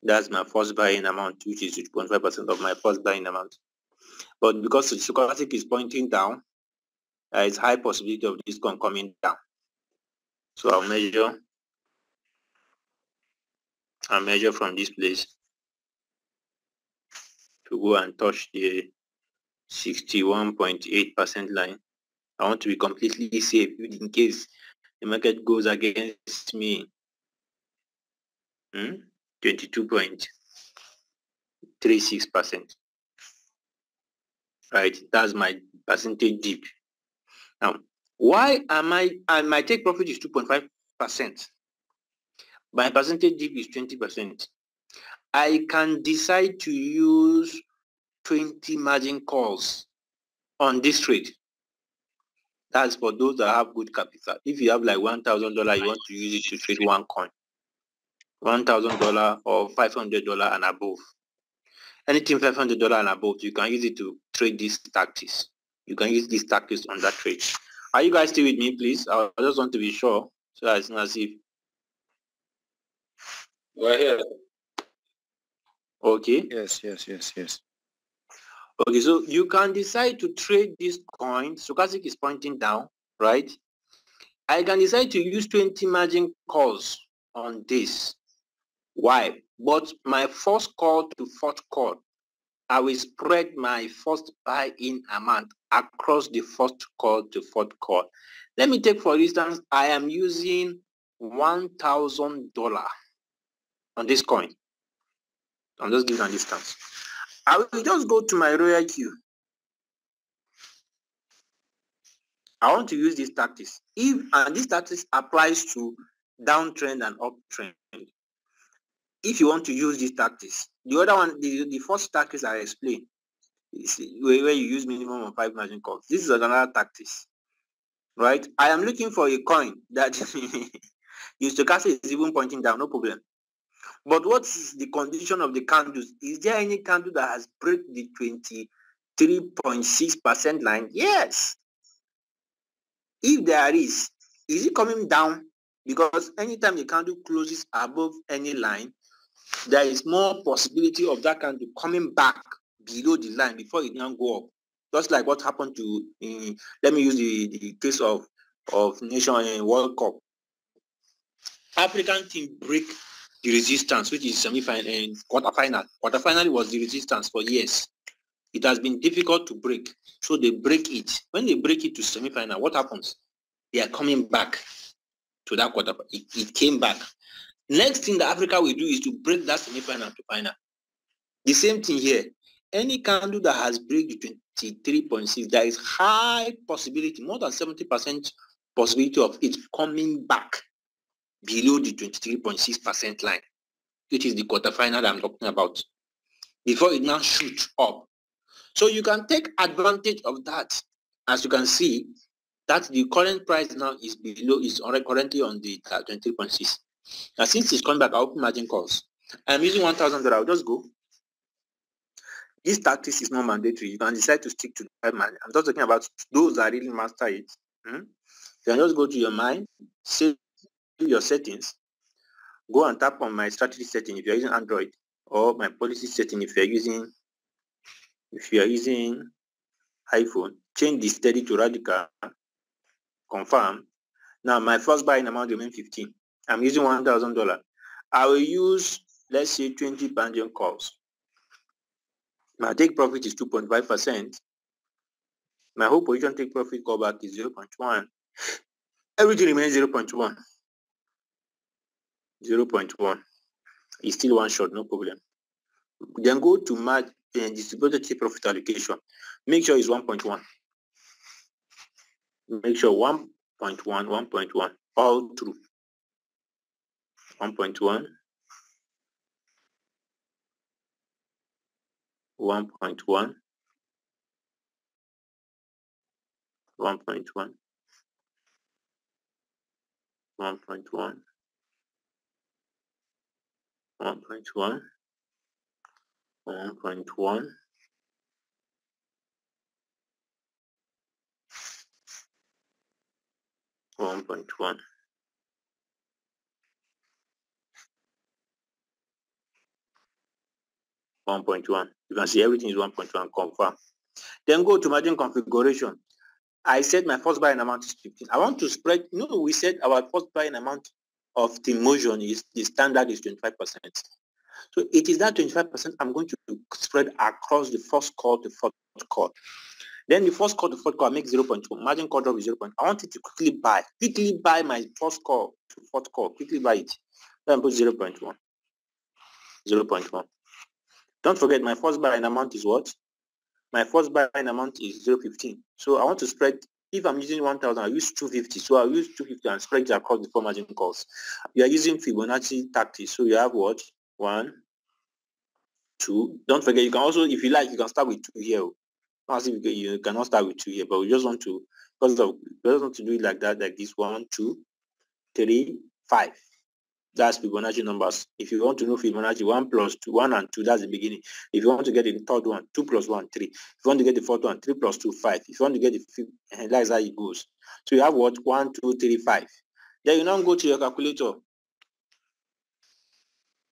That's my first buying amount, which is 2.5% of my first buying amount. But because the stochastic is pointing down, there is high possibility of this coin coming down. So I'll measure from this place to go and touch the 61.8% line. I want to be completely safe in case the market goes against me. 22.36%. Right, that's my percentage dip. Now, why am my take profit is 2.5%? My percentage dip is 20%. I can decide to use 20 margin calls on this trade. That's for those that have good capital. If you have like $1,000, you want to use it to trade one coin. $1,000 or $500 and above. Anything $500 and above, you can use it to trade these tactics. You can use these tactics on that trade. Are you guys still with me, please? I just want to be sure, so it's not as if we're here. Okay. Yes. Okay, so you can decide to trade this coin. Stochastic is pointing down, right? I can decide to use 20 margin calls on this. Why? But my first call to fourth call, I will spread my first buy-in amount across the first call to fourth call. Let me take, for instance, I am using $1,000 on this coin. I'm just giving a distance. I will just go to my Royal queue. I want to use these tactics. And this tactics applies to downtrend and uptrend. If you want to use these tactics, the other one, the first tactics I explained, is where you use minimum of 5 margin calls. This is another tactics, right? I am looking for a coin that your stochastic is even pointing down, no problem. But what is the condition of the candles? Is there any candle that has break the 23.6% line? Yes. If there is it coming down? Because anytime the candle closes above any line, there is more possibility of that candle coming back below the line before it now go up. Just like what happened to, let me use the case of Nation World Cup. African team break the resistance, which is semi-final and quarterfinal. Quarterfinal was the resistance for years. It has been difficult to break, so they break it. When they break it to semi-final, what happens? They are coming back to that quarter. It came back. Next thing that Africa will do is to break that semi-final to final. The same thing here. Any candle that has break the 23.6, there is high possibility, more than 70% possibility of it coming back below the 23.6% line, which is the quarterfinal that I'm talking about, before it now shoots up. So you can take advantage of that. As you can see, that the current price now is below, is currently on the 23.6. Now, since it's coming back, I'll open margin calls. I'm using $1,000. I'll just go. This tactics is not mandatory. You can decide to stick to the 5 margin. I'm just talking about those that really master it. You can just go to your mind, save your settings, go and tap on my strategy setting if you're using Android, or my policy setting if you're using iPhone. Change the steady to radical. Confirm. Now my first buying amount remains 15. I'm using $1,000. I will use, let's say, 20 margin calls. My take profit is 2.5%. My whole position take profit callback is 0.1. Everything remains 0.1. 0.1. It's still one shot, no problem. Then go to match and distributed take profit allocation. Make sure it's 1.1. Make sure 1.1, 1.1, all through. 1.1, 1.1, 1.1, 1.1, 1.1, 1.1, 1.1. 1.1. You can see everything is 1.1, confirm. Then go to margin configuration. I said my first buying amount is 15. I want to spread, we said our first buying amount of the motion is, the standard is 25%. So it is that 25% I'm going to spread across the first call to fourth call. Then the first call to fourth call, I make 0.2. Margin call drop is 0. I want it to quickly buy my first call to fourth call, quickly buy it. Then put 0.1. 0.1. Don't forget, my first buying amount is what? My first buying amount is 0.15. So I want to spread If I'm using 1,000, I use 250. So I'll use 250 and spread it across the 4 margin calls. You are using Fibonacci tactics. So you have what? 1, 2. Don't forget, you can also, if you like, you can start with 2 here. Not as if you cannot start with 2 here, but we just want to, we just want to do it like that, like this. 1, 2, 3, 5. That's Fibonacci numbers. If you want to know Fibonacci, 1 plus 2, 1 and 2, that's the beginning. If you want to get the third one, 2 plus 1, 3. If you want to get the fourth one, 3 plus 2, 5. If you want to get the fifth, and that's how it goes. So you have what? 1, 2, 3, 5. Then you now go to your calculator.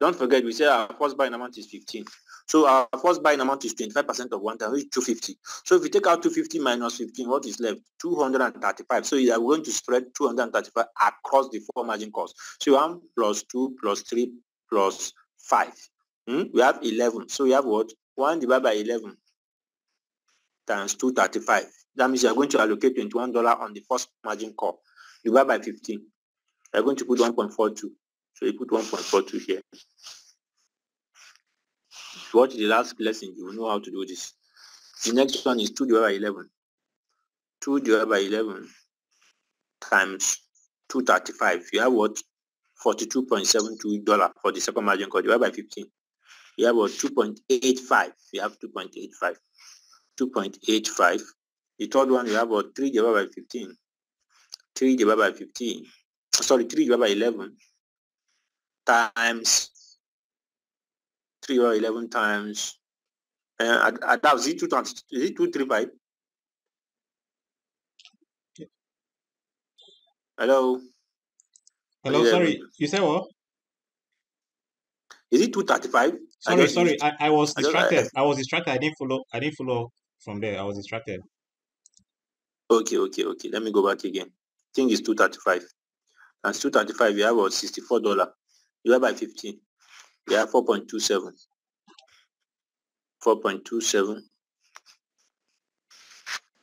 Don't forget, we said our first buying amount is 15. So our first buying amount is 25% of 1,000, which is 250. So if you take out 250 minus 15, what is left? 235. So you are going to spread 235 across the 4 margin calls. So 1 plus 2 plus 3 plus 5. We have 11. So we have what? 1 divided by 11 times 235. That means you are going to allocate $21 on the first margin call. Divided by 15. You are going to put 1.42. So you put 1.42 here. Watch the last lesson, you will know how to do this. The next one is 2 divided by 11. 2 divided by 11 times 235. You have what? $42.72 for the second margin call. Divided by 15. You have what? 2.85. You have 2.85. 2.85. The third one, you have what? 3 divided by 15. 3 divided by 15. Sorry, 3 divided by 11 times 3 divided by 11 times. That was it. 235. Hello. Hello, sorry. You said what? Is it 235? Sorry. I was distracted. I was distracted. I didn't follow from there. I was distracted. Okay. Let me go back again. I think it's 235. And 235, you have about $64. You have by 15. You have 4.27. 4.27.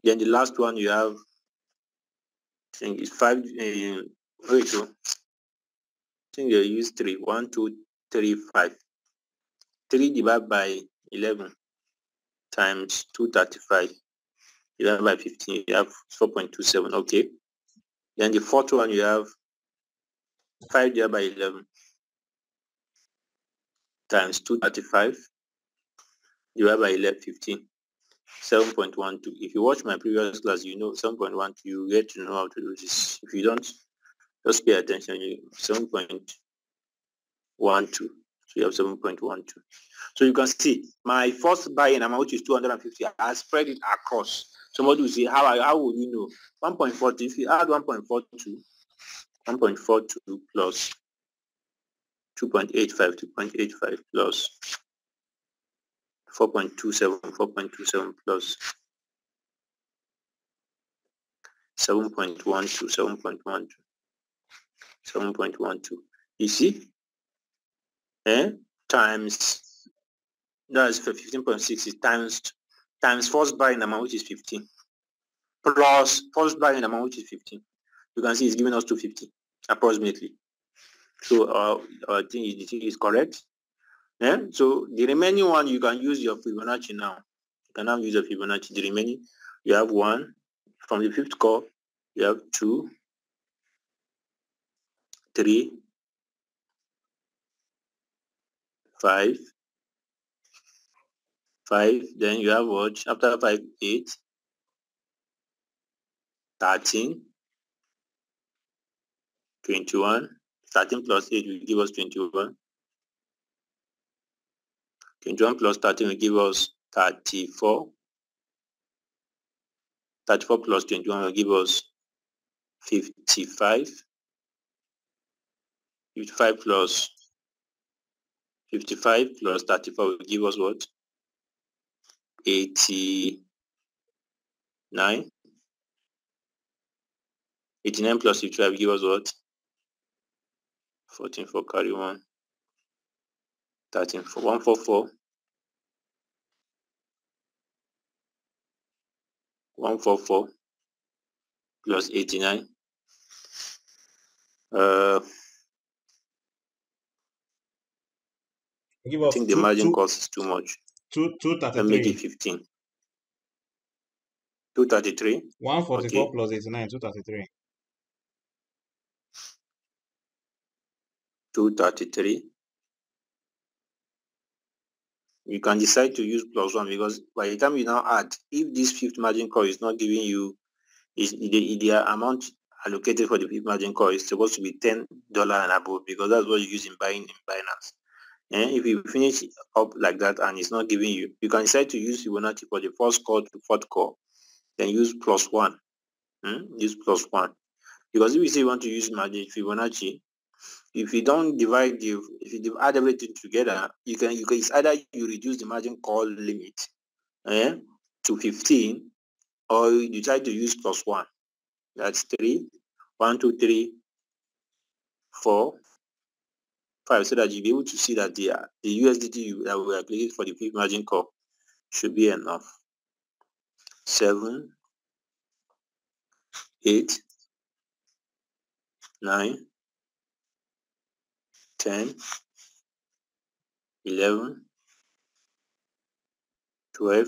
Then the last one you have, I think it's 5. Wait, so I think they use 3. 1, 2, 3, 5. 3 divided by 11 times 235 divided by 15. You have 4.27. Okay. Then the fourth one you have 5 divided by 11 times 235 divided by 11, 15. 7.12. If you watch my previous class, you know 7.12. You get to know how to do this. If you don't, just pay attention. 7.12. So you have 7.12. So you can see my first buying amount, which is 250. I spread it across. Somebody will say, how would you know? 1.40. If you add 1.42 plus 2.85 plus 4.27 plus 7.12. You see? Times, that's 15.6 times first buying amount, which is 15, plus first buying amount, which is 15. You can see it's giving us 250 approximately. So I think the thing is correct. So the remaining one, you can use your Fibonacci now. You can now use your Fibonacci. The remaining, you have 1 from the fifth call. You have 2, 3, 5. Then you have what? After 5, 8, 13, 21. 13 plus 8 will give us 21. 21 plus 13 will give us 34. 34 plus 21 will give us 55. 55 plus 34 will give us what? 89. 89 plus 55 will give us what? 14 for carry 1. 13 for 144. 144 plus 89. I think the margin cost is too much. 233. Let me make it 15. 233. 144 Okay. plus 89, 233. 233. You can decide to use +1 because by the time you now add, if this fifth margin call is not giving you, is the amount allocated for the fifth margin call is supposed to be $10 and above, because that's what you use in buying in Binance. And if you finish up like that and it's not giving you, you can decide to use Fibonacci for the first call to fourth call, then use +1. Use +1. Because if you say you want to use Fibonacci, if you don't divide if you add everything together, you can it's either you reduce the margin call limit to 15, or you try to use +1. That's 3, 1, 2, 3, 4, 5, so that you'll be able to see that the USDT that we are creating for the fifth margin call should be enough. 7, 8, 9, 10, 11, 12.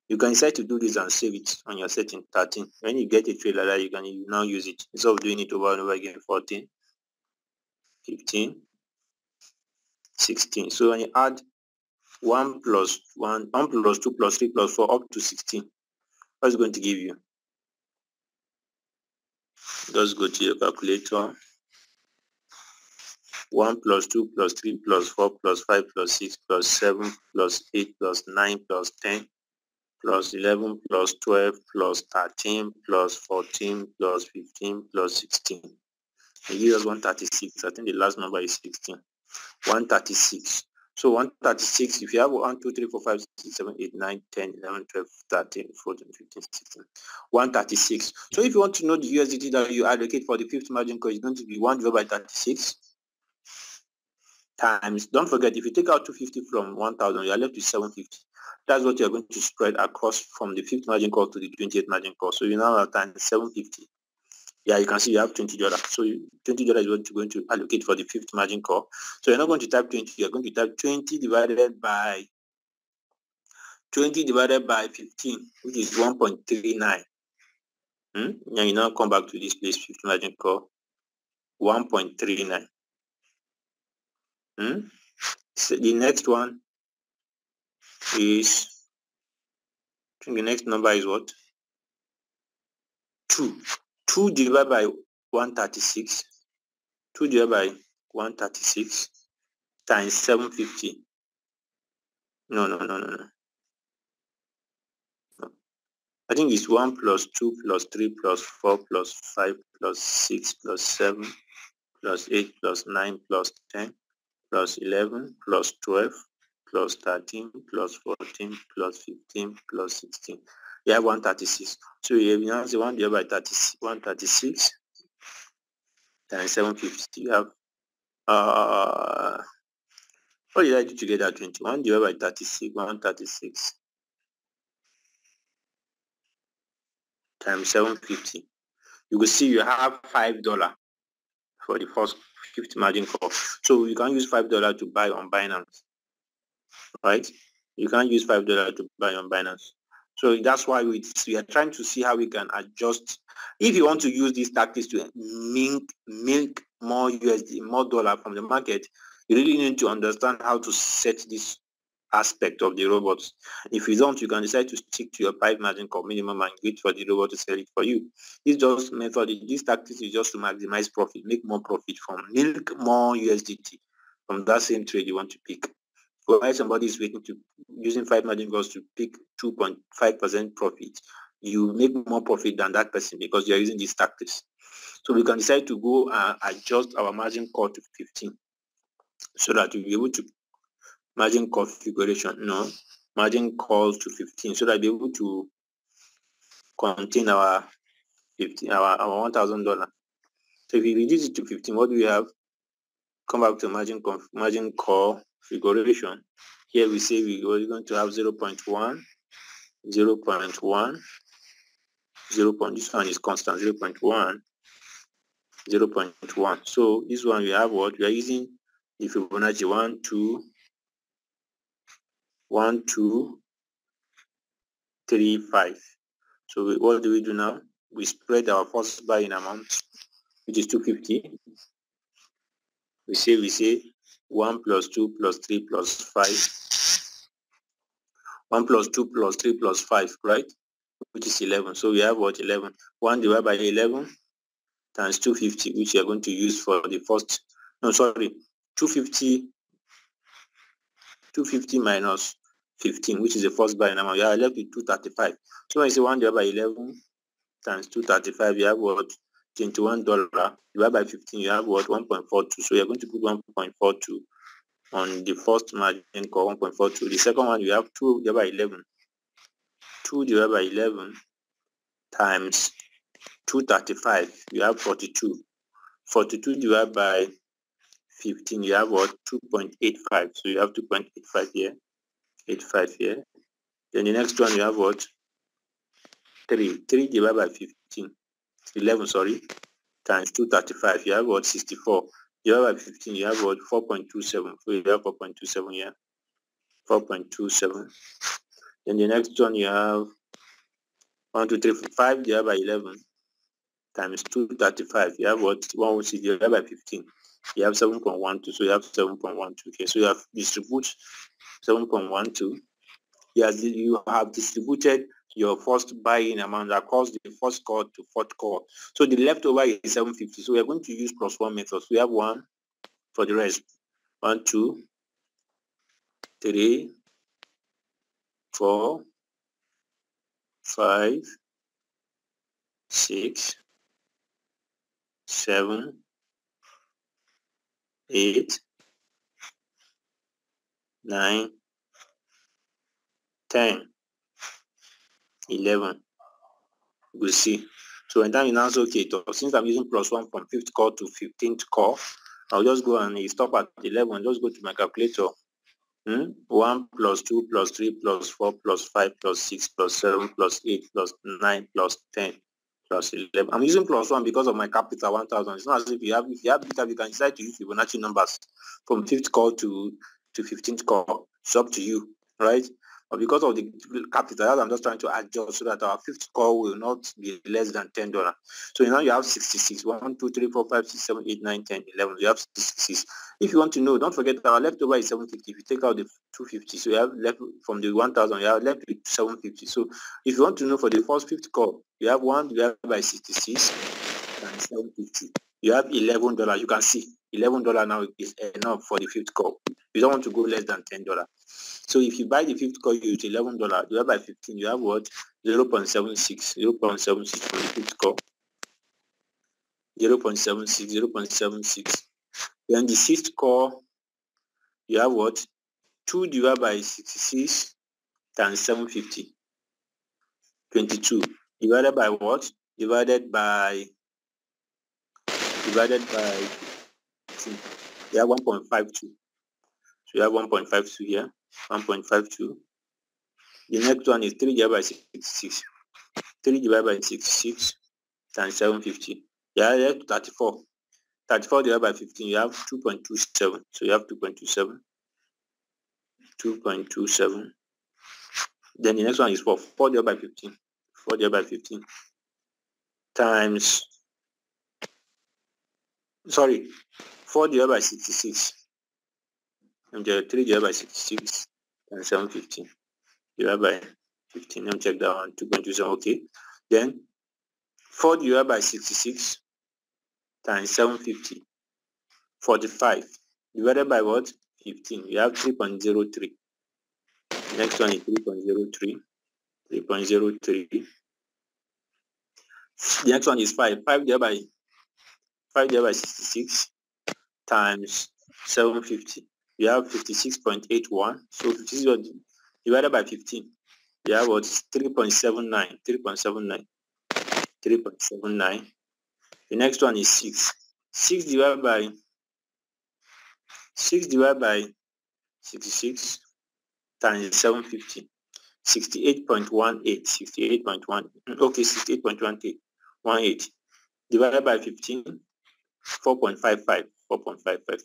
You can decide to do this and save it on your setting. 13. When you get a trade like that, you can now use it instead of doing it over and over again. 14, 15, 16. So when you add 1 plus 1, 1 plus 2 plus 3 plus 4 up to 16, what's it going to give you? Just go to your calculator. 1 plus 2 plus 3 plus 4 plus 5 plus 6 plus 7 plus 8 plus 9 plus 10 plus 11 plus 12 plus 13 plus 14 plus 15 plus 16. And give us 136. I think the last number is 16. 136. So 136, if you have 1, 2, 3, 4, 5, 6, 7, 8, 9, 10, 11, 12, 13, 14, 15, 16. 136. So if you want to know the USDT that you allocate for the fifth margin call, it's going to be 1 divided by 36 times, don't forget, if you take out 250 from 1,000, you are left with 750. That's what you're going to spread across from the fifth margin call to the 28th margin call. So you now have times 750. Yeah, you can see you have $20. So $20 is what you're going to allocate for the fifth margin call. So you're not going to type 20, you're going to type 20 divided by 15, which is 1.39. And you now come back to this place, fifth margin call, 1.39. So the next one is, I think the next number is what? 2. 2 divided by 136. 2 divided by 136 times 750. No. I think it's 1 plus 2 plus 3 plus 4 plus 5 plus 6 plus 7 plus 8 plus 9 plus 10 plus 11 plus 12 plus 13 plus 14 plus 15 plus 16. You have 136. So you have now say 1 divided by 136 times 750. You have what did I do to get that 21 divided by 36? 136 times 750. You will see you have $5 for the first fifth margin call. So you can use $5 to buy on Binance, right? You can use $5 to buy on Binance. So that's why we are trying to see how we can adjust. If you want to use these tactics to milk more USD, more dollar from the market, you really need to understand how to set this aspect of the robots. If you don't, you can decide to stick to your 5 margin call minimum and wait for the robot to sell it for you. This just method, this tactics is just to maximize profit, make more profit from milk more USDT from that same trade you want to pick. Why somebody is waiting to using 5 margin calls to pick 2.5% profit, you make more profit than that person because you are using these tactics. So we can decide to go and adjust our margin call to 15 so that we'll be able to margin configuration, margin calls to 15 so that we'll be able to contain our $1,000. So if we reduce it to 15, what do we have? Come back to margin call configuration. Here we say we're going to have 0.1, 0.1, 0. This one is constant, 0.1, 0.1. So this one we have what? We are using the Fibonacci 1, 2, 3, 5. So what do we do now? We spread our first buying amount, which is 250. We say 1 plus 2 plus 3 plus 5. 1 plus 2 plus 3 plus 5, right? Which is 11. So we have what? 11. 1 divided by 11 times 250, which you are going to use for the first, 250 minus 15, which is the first buying amount. You are left with 235. So when you say 1 divided by 11 times 235, you have what? $21 divided by 15, you have what? 1.42. So you're going to put 1.42 on the first margin call, 1.42. The second one, you have 2 divided by 11. 2 divided by 11 times 235, you have 42. 42 divided by 15, you have what? 2.85. So you have 2.85 here, 85 here. Then the next one, you have what? 3 divided by 15, 11, sorry, times 235, you have what? 64. Divided by 15, you have what? 4.27. So you have 4.27 here, 4.27. Then the next one, you have 1, 2, 3, 5 divided by 11 times 235. You have what? 160 divided by 15. You have 7.12. So you have 7.12 here. So you have distribute 7.12. You have distributed your first buying amount across the first call to fourth call. So the leftover is 750. So we are going to use plus one method. So we have 1 for the rest. 1, 2, 3, 4, 5, 6, 7, 8, 9, 10, 11. We'll see. So when time you now say, okay, since I'm using plus 1 from 5th call to 15th call, I'll just go and stop at 11. Just go to my calculator. 1 plus 2 plus 3 plus 4 plus 5 plus 6 plus 7 plus 8 plus 9 plus 10 plus 11. I'm using plus 1 because of my capital 1,000. It's not as if you have beta, you can decide to use Fibonacci numbers from 5th call to 15th call. It's up to you, right? But because of the capital, I'm just trying to adjust so that our 5th call will not be less than $10. So now you have 66. 1, 2, 3, 4, 5, 6, 7, 8, 9, 10, 11. You have 66. If you want to know, don't forget that our leftover is 750. If you take out the 250, so you have left from the 1,000, you have left with 750. So if you want to know for the first 5th call, you have 1 divided by 66 times 750. You have $11. You can see $11 now is enough for the 5th call. You don't want to go less than $10. So if you buy the 5th call, you use $11 divided by 15. You have what? 0.76 from the 5th call. 0.76. Then the 6th call, you have what? 2 divided by 66 times 750. 22. Divided by what? Divided by 2. You have 1.52. So you have 1.52 here. 1.52. The next one is 3 divided by 66. 3 divided by 66 times 750. You have 34. 34 divided by 15, you have 2.27. So you have 2.27. 2.27. Then the next one is 4. 4 divided by 15. 4 divided by 15 times, 4 divided by 66. And 3 divided by 66 times 750. Divided by 15. Let me check that one. 2.27. Okay. Then 4 divided by 66 times 750. 45. Divided by what? 15. You have 3.03. Next one is 3.03. 3.03. The next one is 5. 5 divided by 66 times 750. You have 56.81. So 56 divided by 15. You have what? 3.79. 3.79. 3.79. The next one is 6. 6 divided by 66 times 750. 68.18. 68.1. Okay, 68.18. 18. Divided by 15. 4.55. 4.55.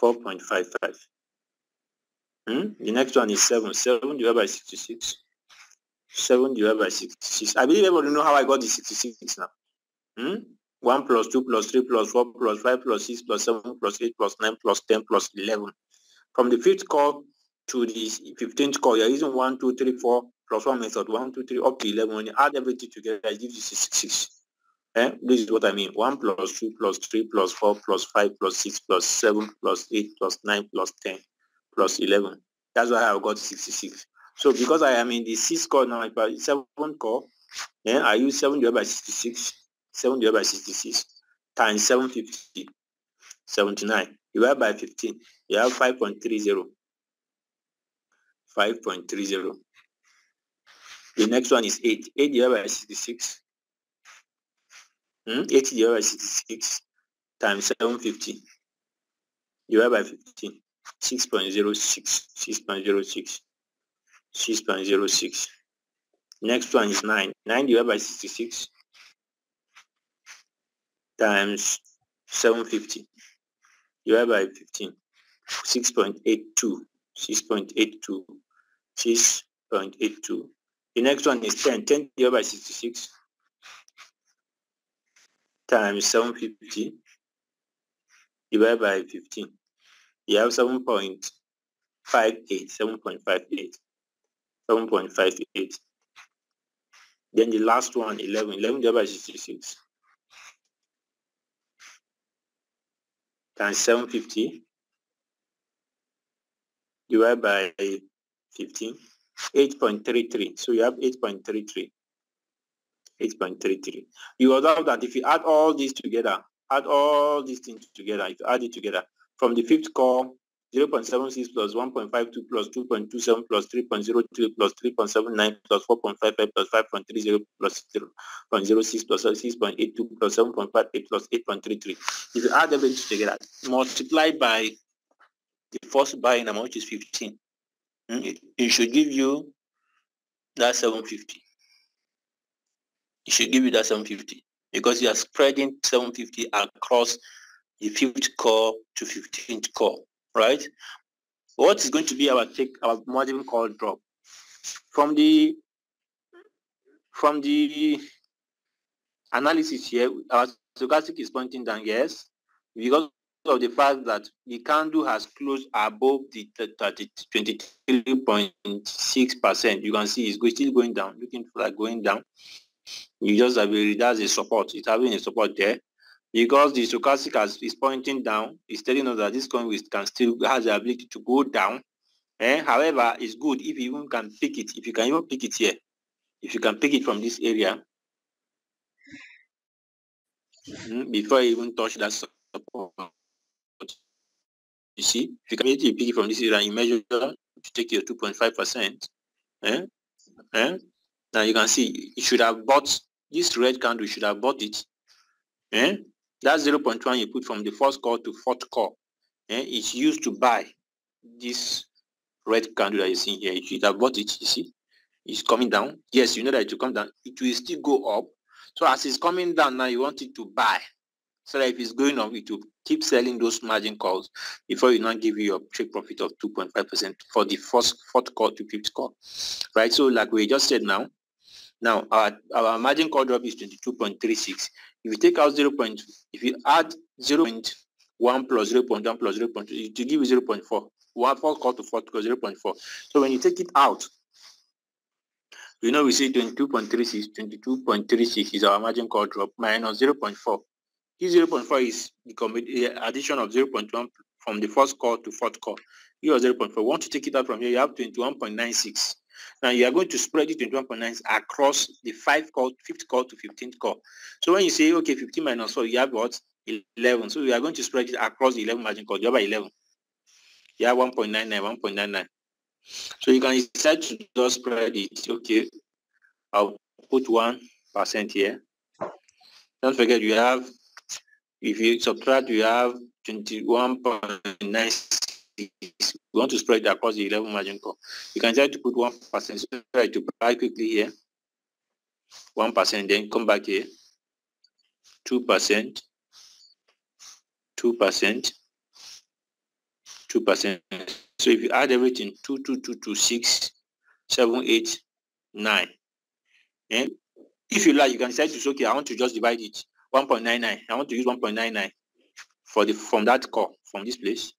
4.55. The next one is 7. 7 divided by 66. 7 divided by 66. I believe everybody know how I got the 66 now. 1 plus 2 plus 3 plus 4 plus 5 plus 6 plus 7 plus 8 plus 9 plus 10 plus 11. From the 5th call to the 15th call, you're using 1, 2, 3, 4 plus 1 method, 1, 2, 3, up to 11. When you add everything together, it gives you 66. This is what I mean. 1 plus 2 plus 3 plus 4 plus 5 plus 6 plus 7 plus 8 plus 9 plus 10 plus 11. That's why I got 66. So because I am in the 6th call now, if I 7th call, then I use 7 divided by 66, 7 divided by 66 times 750, 79 divided by 15. You have 5.30. 5.30. The next one is 8. 8 divided by 66. 8 divided by 66 times 750 divided by 15. 6.06. 6.06. 6.06. Next one is 9. 9 divided by 66 times 750 divided by 15. 6.82. 6.82. 6.82. The next one is 10. 10 divided by 66 times 750 divided by 15. You have 7.58. 7.58. 7.58. Then the last one, 11. 11 divided by 66 times 750 divided by 15. 8.33. So you have 8.33. 8.33. You observe that if you add all these together, add all these things together, if you add it together, from the 5th call, 0.76 plus 1.52 plus 2.27 plus 3.03 plus 3.79 plus 4.55 plus 5.30 plus 0.06 plus 6.82 plus 7.58 plus 8.33. If you add everything together, multiply by the first buying amount, which is 15, it should give you that 750. It should give you that 750 because you are spreading 750 across the 5th call to 15th call, right? What is going to be our margin call drop? From the analysis here, our stochastic is pointing down, yes, because of the fact that the candle has closed above the 23.6%. You can see it's still going down, looking for like going down. You just have that's a support. It's having a support there because the stochastic is pointing down. It's telling us that this coin can still has the ability to go down. However, it's good if you even can pick it. If you can even pick it here, if you can pick it from this area before you even touch that support. You see, if you can immediately pick it from this area and you measure to take your 2.5%. Now you can see it should have bought this red candle. Should have bought it. That's 0.1 you put from the 1st call to 4th call. It's used to buy this red candle that you see here. You should have bought it. You see, it's coming down. Yes, you know that it will come down. It will still go up. So as it's coming down now, you want it to buy. So that if it's going up, it will keep selling those margin calls before you not give you your trade profit of 2.5% for the 4th call to 5th call, right? So like we just said now our margin call drop is 22.36. If you take out if you add 0.1 plus 0.1 plus 0.2, it will give you 0.4. 4th call to 4th call, 0.4. So when you take it out, we see 22.36. 22.36 is our margin call drop minus 0.4. This 0.4 is the addition of 0.1 from the 1st call to 4th call. You have 0.4. Once you take it out from here, you have 21.96. Now you are going to spread it 21.9 across the 5th call to 15th call. So when you say, okay, 15 minus 4, you have what? 11. So you are going to spread it across the 11 margin call. You have 11. You have 1.99, 1.99. So you can decide to just spread it. Okay, I'll put 1% here. Don't forget you have, if you subtract, you have 21.96. We want to spread it across the 11 margin call. You can try to put 1%. So try to buy quickly here. 1%, then come back here. 2%. 2%. 2%. So if you add everything, 2, 2, 2, 2, 6, 7, 8, 9. And if you like, you can decide to say, okay, I want to just divide it 1.99. I want to use 1.99 from that call from this place.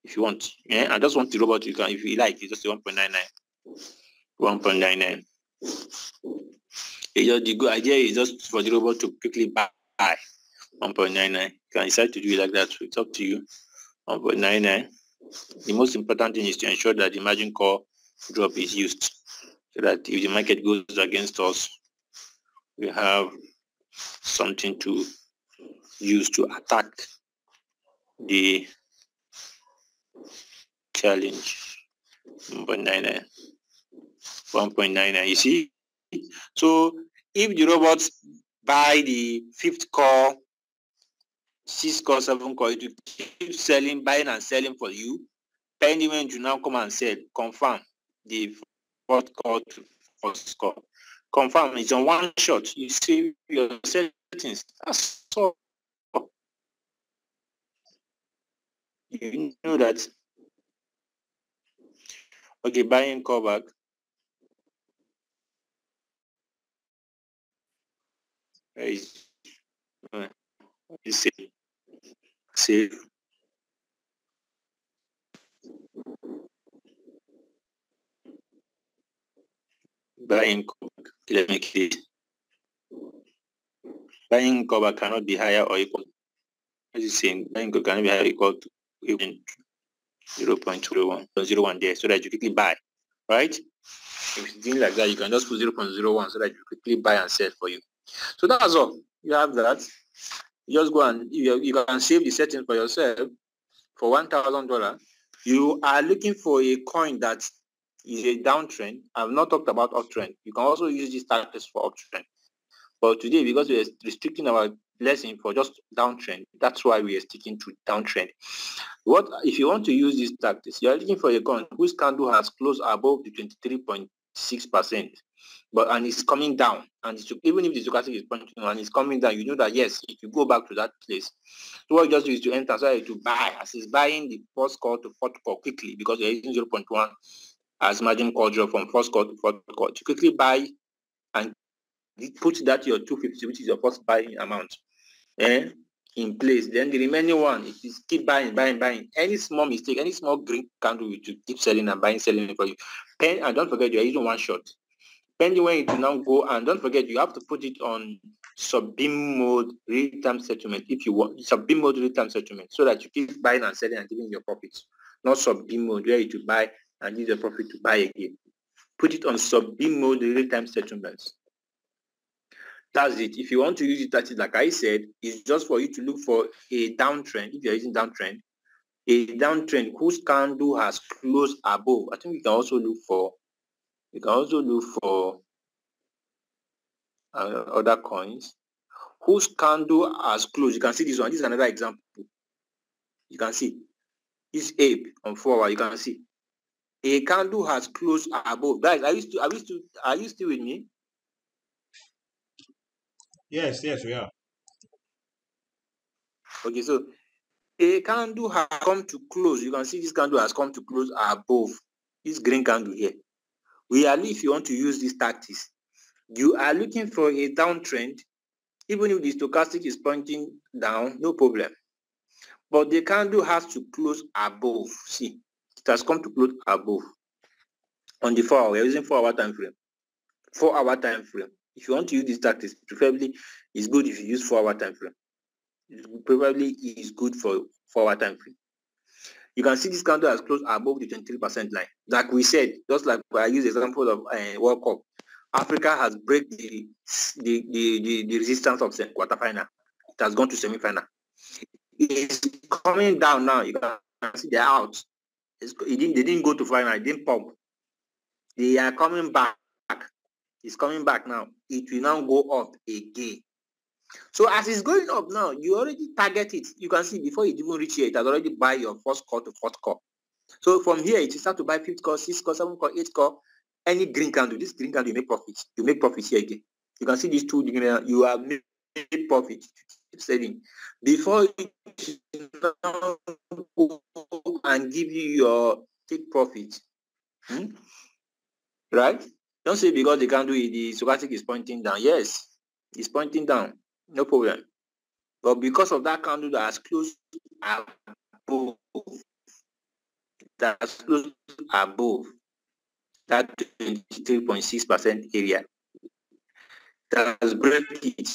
If you want, I just want the robot. You can, if you like, you just say 1.99. 1.99. The good idea is just for the robot to quickly buy 1.99. You can decide to do it like that. So it's up to you. 1.99. The most important thing is to ensure that the margin call drop is used, so that if the market goes against us, we have something to use to attack the challenge. 1.99. 1.99. You see? So if the robots buy the 5th call, 6th call, 7th call, it will keep selling, buying and selling for you. Pending when you now come and sell, confirm the 4th call to 1st call. Confirm it's on one shot. You save your settings. That's all. You know that. Okay, buying call back. Save. Buying callback. Let me make it. Buying callback cannot be higher or equal. As it's saying, buying callback cannot be higher or equal to 0.01. 0.01 there, so that you quickly buy. Right? If it's doing like that, you can just put 0.01 so that you quickly buy and sell for you. So that's all. You have that. You just go and you can save the settings for yourself for $1,000. You are looking for a coin that is a downtrend. I've not talked about uptrend. You can also use this tactics for uptrend. But today, because we are restricting our lesson for just downtrend, that's why we are sticking to downtrend. What if you want to use these tactics? You are looking for a coin whose candle has closed above the 23.6%, and it's coming down. And even if the stochastic is pointing and it's coming down, you know that yes, if you go back to that place, so what you just do is to enter, so to buy. As it's buying the 1st call to 4th call quickly, because you're using 0.1 as margin call drop from 1st call to 4th call, to quickly buy and put that your 250, which is your first buying amount, in place. Then the remaining one, if you keep buying. Any small mistake, any small green candle, you keep selling and buying, selling for you. And don't forget, you're using one shot. Pending when it will now go, and don't forget, you have to put it on sub-beam mode real-time settlement if you want sub-beam mode real-time settlement, so that you keep buying and selling and giving your profits. Not sub-beam mode where you buy and give your profit to buy again. Put it on sub-beam mode real-time settlements. That's it. If you want to use it, that is, like I said, it's just for you to look for a downtrend. If you're using downtrend, a downtrend whose candle has closed above. I think we can also look for other coins whose candle has closed. You can see this one. This is another example. You can see this ape on 4 hour. You can see a candle has closed above. Guys, are you still with me? Yes, we are. Okay, so a candle has come to close. You can see this candle has come to close above this green candle here. If you want to use these tactics, you are looking for a downtrend. Even if the stochastic is pointing down, no problem. But the candle has to close above. See, it has come to close above. On the 4 hour, we're using 4 hour time frame. 4 hour time frame. If you want to use these tactics, preferably it's good if you use 4 hour time frame. It probably is good for 4 hour time frame. You can see this candle has closed above the 23% line. Like we said, just like I use the example of World Cup, Africa has break the resistance of the quarterfinal. It has gone to semi-final. It's coming down now. You can see they're out. They didn't go to final. It didn't pump. They are coming back. It's coming back now. It will now go up again. So as it's going up now, you already target it. You can see before it even reach here, it has already buy your 1st call to 4th call. So from here, it will start to buy 5th call, 6th call, 7th call, 8th call. Any green candle, this green candle, you make profits. You make profits here again. You can see these two, you have made profit. Keep selling. Before it and give you your take profit. Right? Don't say because the candle, the stochastic is pointing down. Yes, it's pointing down. No problem. But because of that candle that has closed above, that that 23.6% area, that has break it.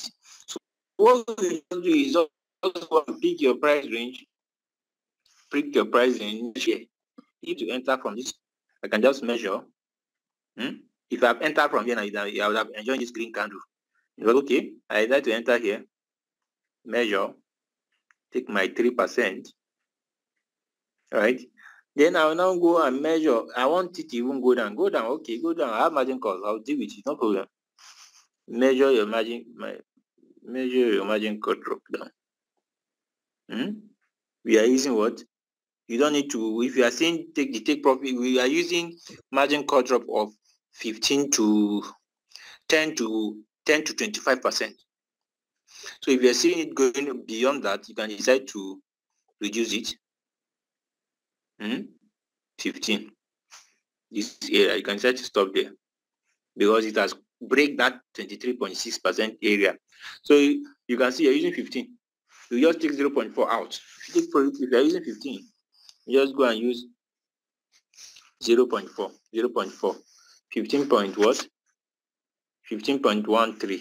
So what you do is just want to pick your price range, here. If you enter from this, I can just measure. If I've entered from here, I would have enjoyed this green candle. But okay, I decide to enter here, measure, take my 3%, right? Then I will now go and measure. I want it to even go down. Go down, okay, go down. I have margin calls. I'll deal with it, no problem. Measure your margin, call drop down. We are using what? You don't need to, if you are saying take profit, we are using margin call drop of 15 to 10 to 25%. So if you are seeing it going beyond that, you can decide to reduce it. 15. This area, you can decide to stop there because it has break that 23.6% area. So you can see you're using 15. You just take 0.4 out. If you're using 15, you just go and use 0.4. 15 point what? 15.13.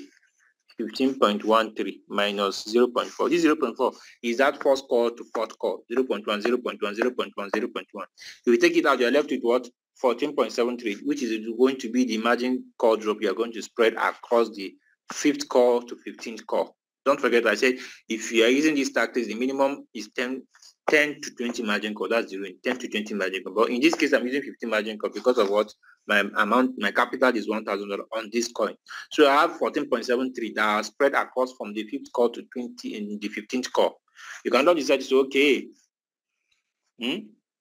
15.13 minus 0.4. This 0.4 is that first call to fourth call. 0.1, 0.1, 0.1, 0.1. If you take it out, you're left with what? 14.73, which is going to be the margin call drop you are going to spread across the 5th call to 15th call. Don't forget, I said if you are using these tactics, the minimum is 10 to 20 margin call. That's 10 to 20 margin call. But in this case, I'm using 15 margin call because of what? My capital is $1,000 on this coin. So I have 14.73 that are spread across from the 5th call to 20 in the 15th call. You cannot decide to say, okay,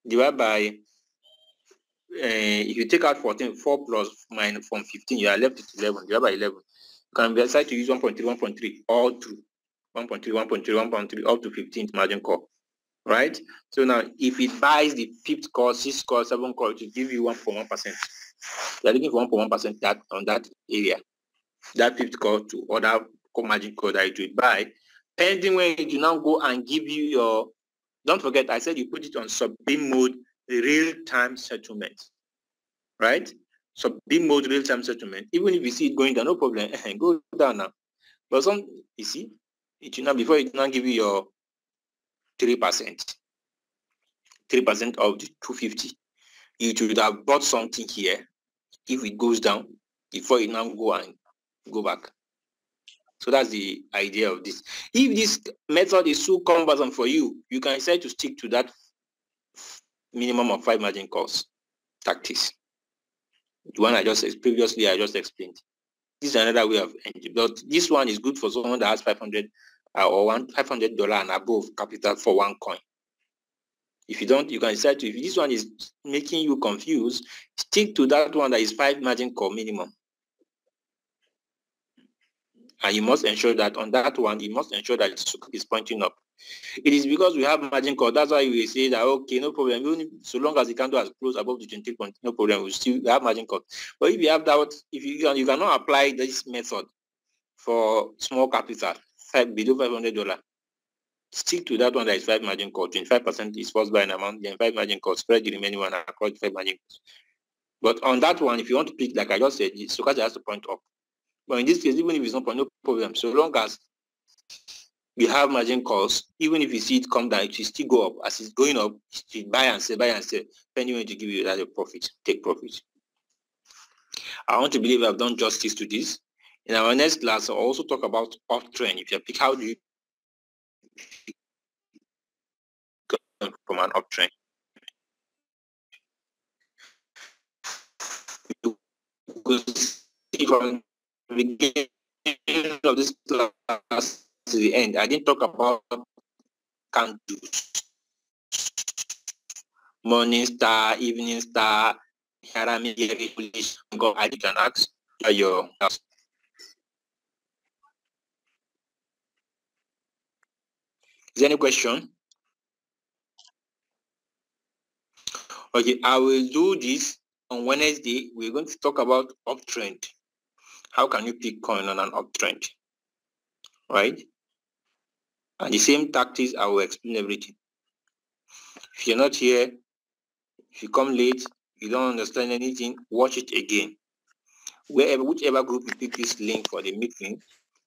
divide by, if you take out 4 plus minus from 15, you are left with 11, divide by 11. You can decide to use 1.3, all through 1.3, up to 15th margin call. Right? So now, if it buys the 5th call, 6th call, 7th call, to give you 1.1%. You're looking for 1.1% that on that area. That 5th call to other margin call that it will buy. Pending when you now go and give you your, don't forget, I said you put it on sub-beam mode, real-time settlement. Right? Sub-beam mode, real-time settlement. Even if you see it going down, no problem. Go down now. But you see, it will now, before it now give you your 3% of the 250. You should have bought something here. If it goes down, before it now go back. So that's the idea of this. If this method is so cumbersome for you, you can decide to stick to that minimum of 5 margin calls tactics. The one I just explained. This is another way of entry, but this one is good for someone that has $500 or $500 and above capital for one coin. If you don't, you can decide to, if this one is making you confused, stick to that one that is 5 margin call minimum. And you must ensure that on that one, you must ensure that it's pointing up. It is because we have margin call. That's why we say that, okay, no problem. Even so long as the candle has closed above the 20 point, no problem. We still have margin call. But if you have that, if you cannot apply this method for small capital, below $500, stick to that one that is 5 margin call. 25% is first buying amount, then 5 margin call. Spread the remaining one across 5 margin calls. But on that one, if you want to pick, like I just said, the stochastic has to point up. But in this case, even if it's not point, no problem. So long as we have margin calls, even if you see it come down, it will still go up. As it's going up, it buy and sell, depending on to give you that profit, take profit. I want to believe I've done justice to this. In our next class, I'll also talk about uptrend. If you pick, how do you go from an uptrend? You will see from the beginning of this class to the end, I didn't talk about candles. Morning star, evening star, Bullish. I can ask your house. Is there any question? Okay, I will do this on Wednesday, we're going to talk about uptrend. How can you pick coin on an uptrend? Right? And the same tactics, I will explain everything. If you're not here, if you come late, you don't understand anything, watch it again. Whichever group you pick this link for the meeting,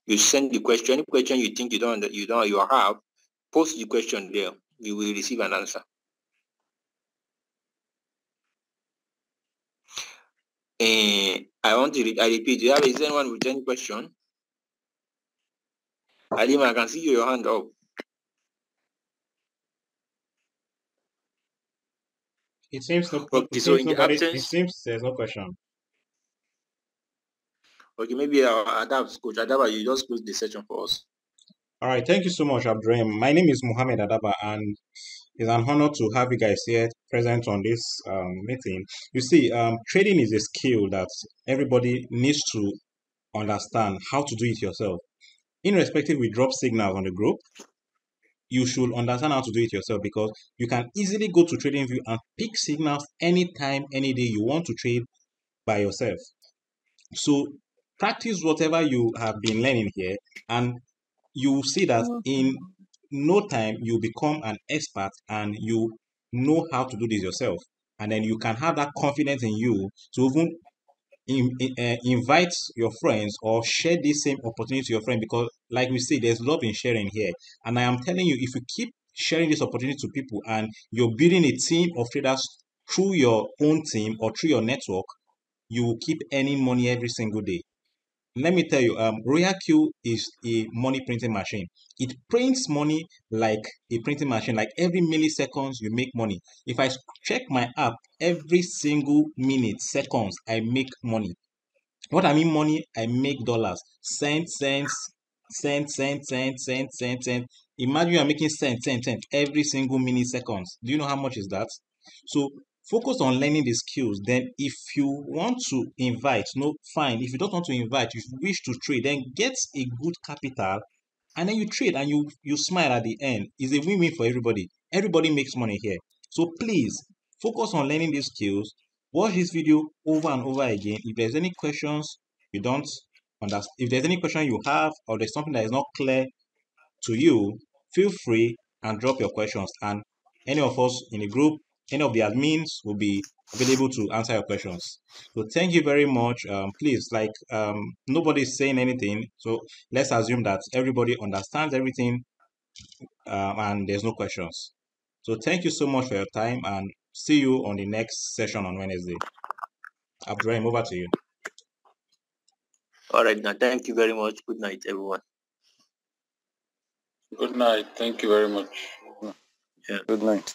you send the question. Any question you think you have, post the question there. You will receive an answer. I repeat, is there anyone with any question? Alima, I can see your hand up. It seems no. Okay, It so seems in the nobody. absence, It seems there's no question. Okay, maybe Coach Adaba, you just close the session for us. All right, thank you so much, Abdurrahim. My name is Mohammed Adaba, and it's an honor to have you guys here present on this meeting. You see, trading is a skill that everybody needs to understand how to do it yourself. Irrespective, we drop signals on the group. You should understand how to do it yourself, because you can easily go to TradingView and pick signals anytime, any day you want to trade by yourself. So practice whatever you have been learning here, and you will see that in no time you become an expert and you know how to do this yourself. And then you can have that confidence in you to even invite your friends or share this same opportunity to your friend, because like we say, there's love in sharing here. And I am telling you, if you keep sharing this opportunity to people and you're building a team of traders through your own team or through your network, you will keep earning money every single day. Let me tell you, RoyalQ is a money printing machine. It prints money like a printing machine. Like every milliseconds, you make money. If I check my app, every single minute, seconds, I make money. What I mean money, I make dollars. Cents. Imagine you are making cents every single milliseconds. Do you know how much is that? So focus on learning the skills. Then if you want to invite, no, fine. If you don't want to invite, if you wish to trade, then get a good capital and then you trade and you smile at the end. It's a win-win for everybody. Everybody makes money here. So please focus on learning these skills. Watch this video over and over again. If there's any questions you don't understand, if there's any question you have, or there's something that is not clear to you, feel free and drop your questions, and any of us in the group, any of the admins will be available to answer your questions. So thank you very much. Please, like, nobody's saying anything, so let's assume that everybody understands everything, and there's no questions. So thank you so much for your time, and see you on the next session on Wednesday. Abdurrahim, over to you. All right, now thank you very much. Good night, everyone. Good night. Thank you very much. Yeah. Good night.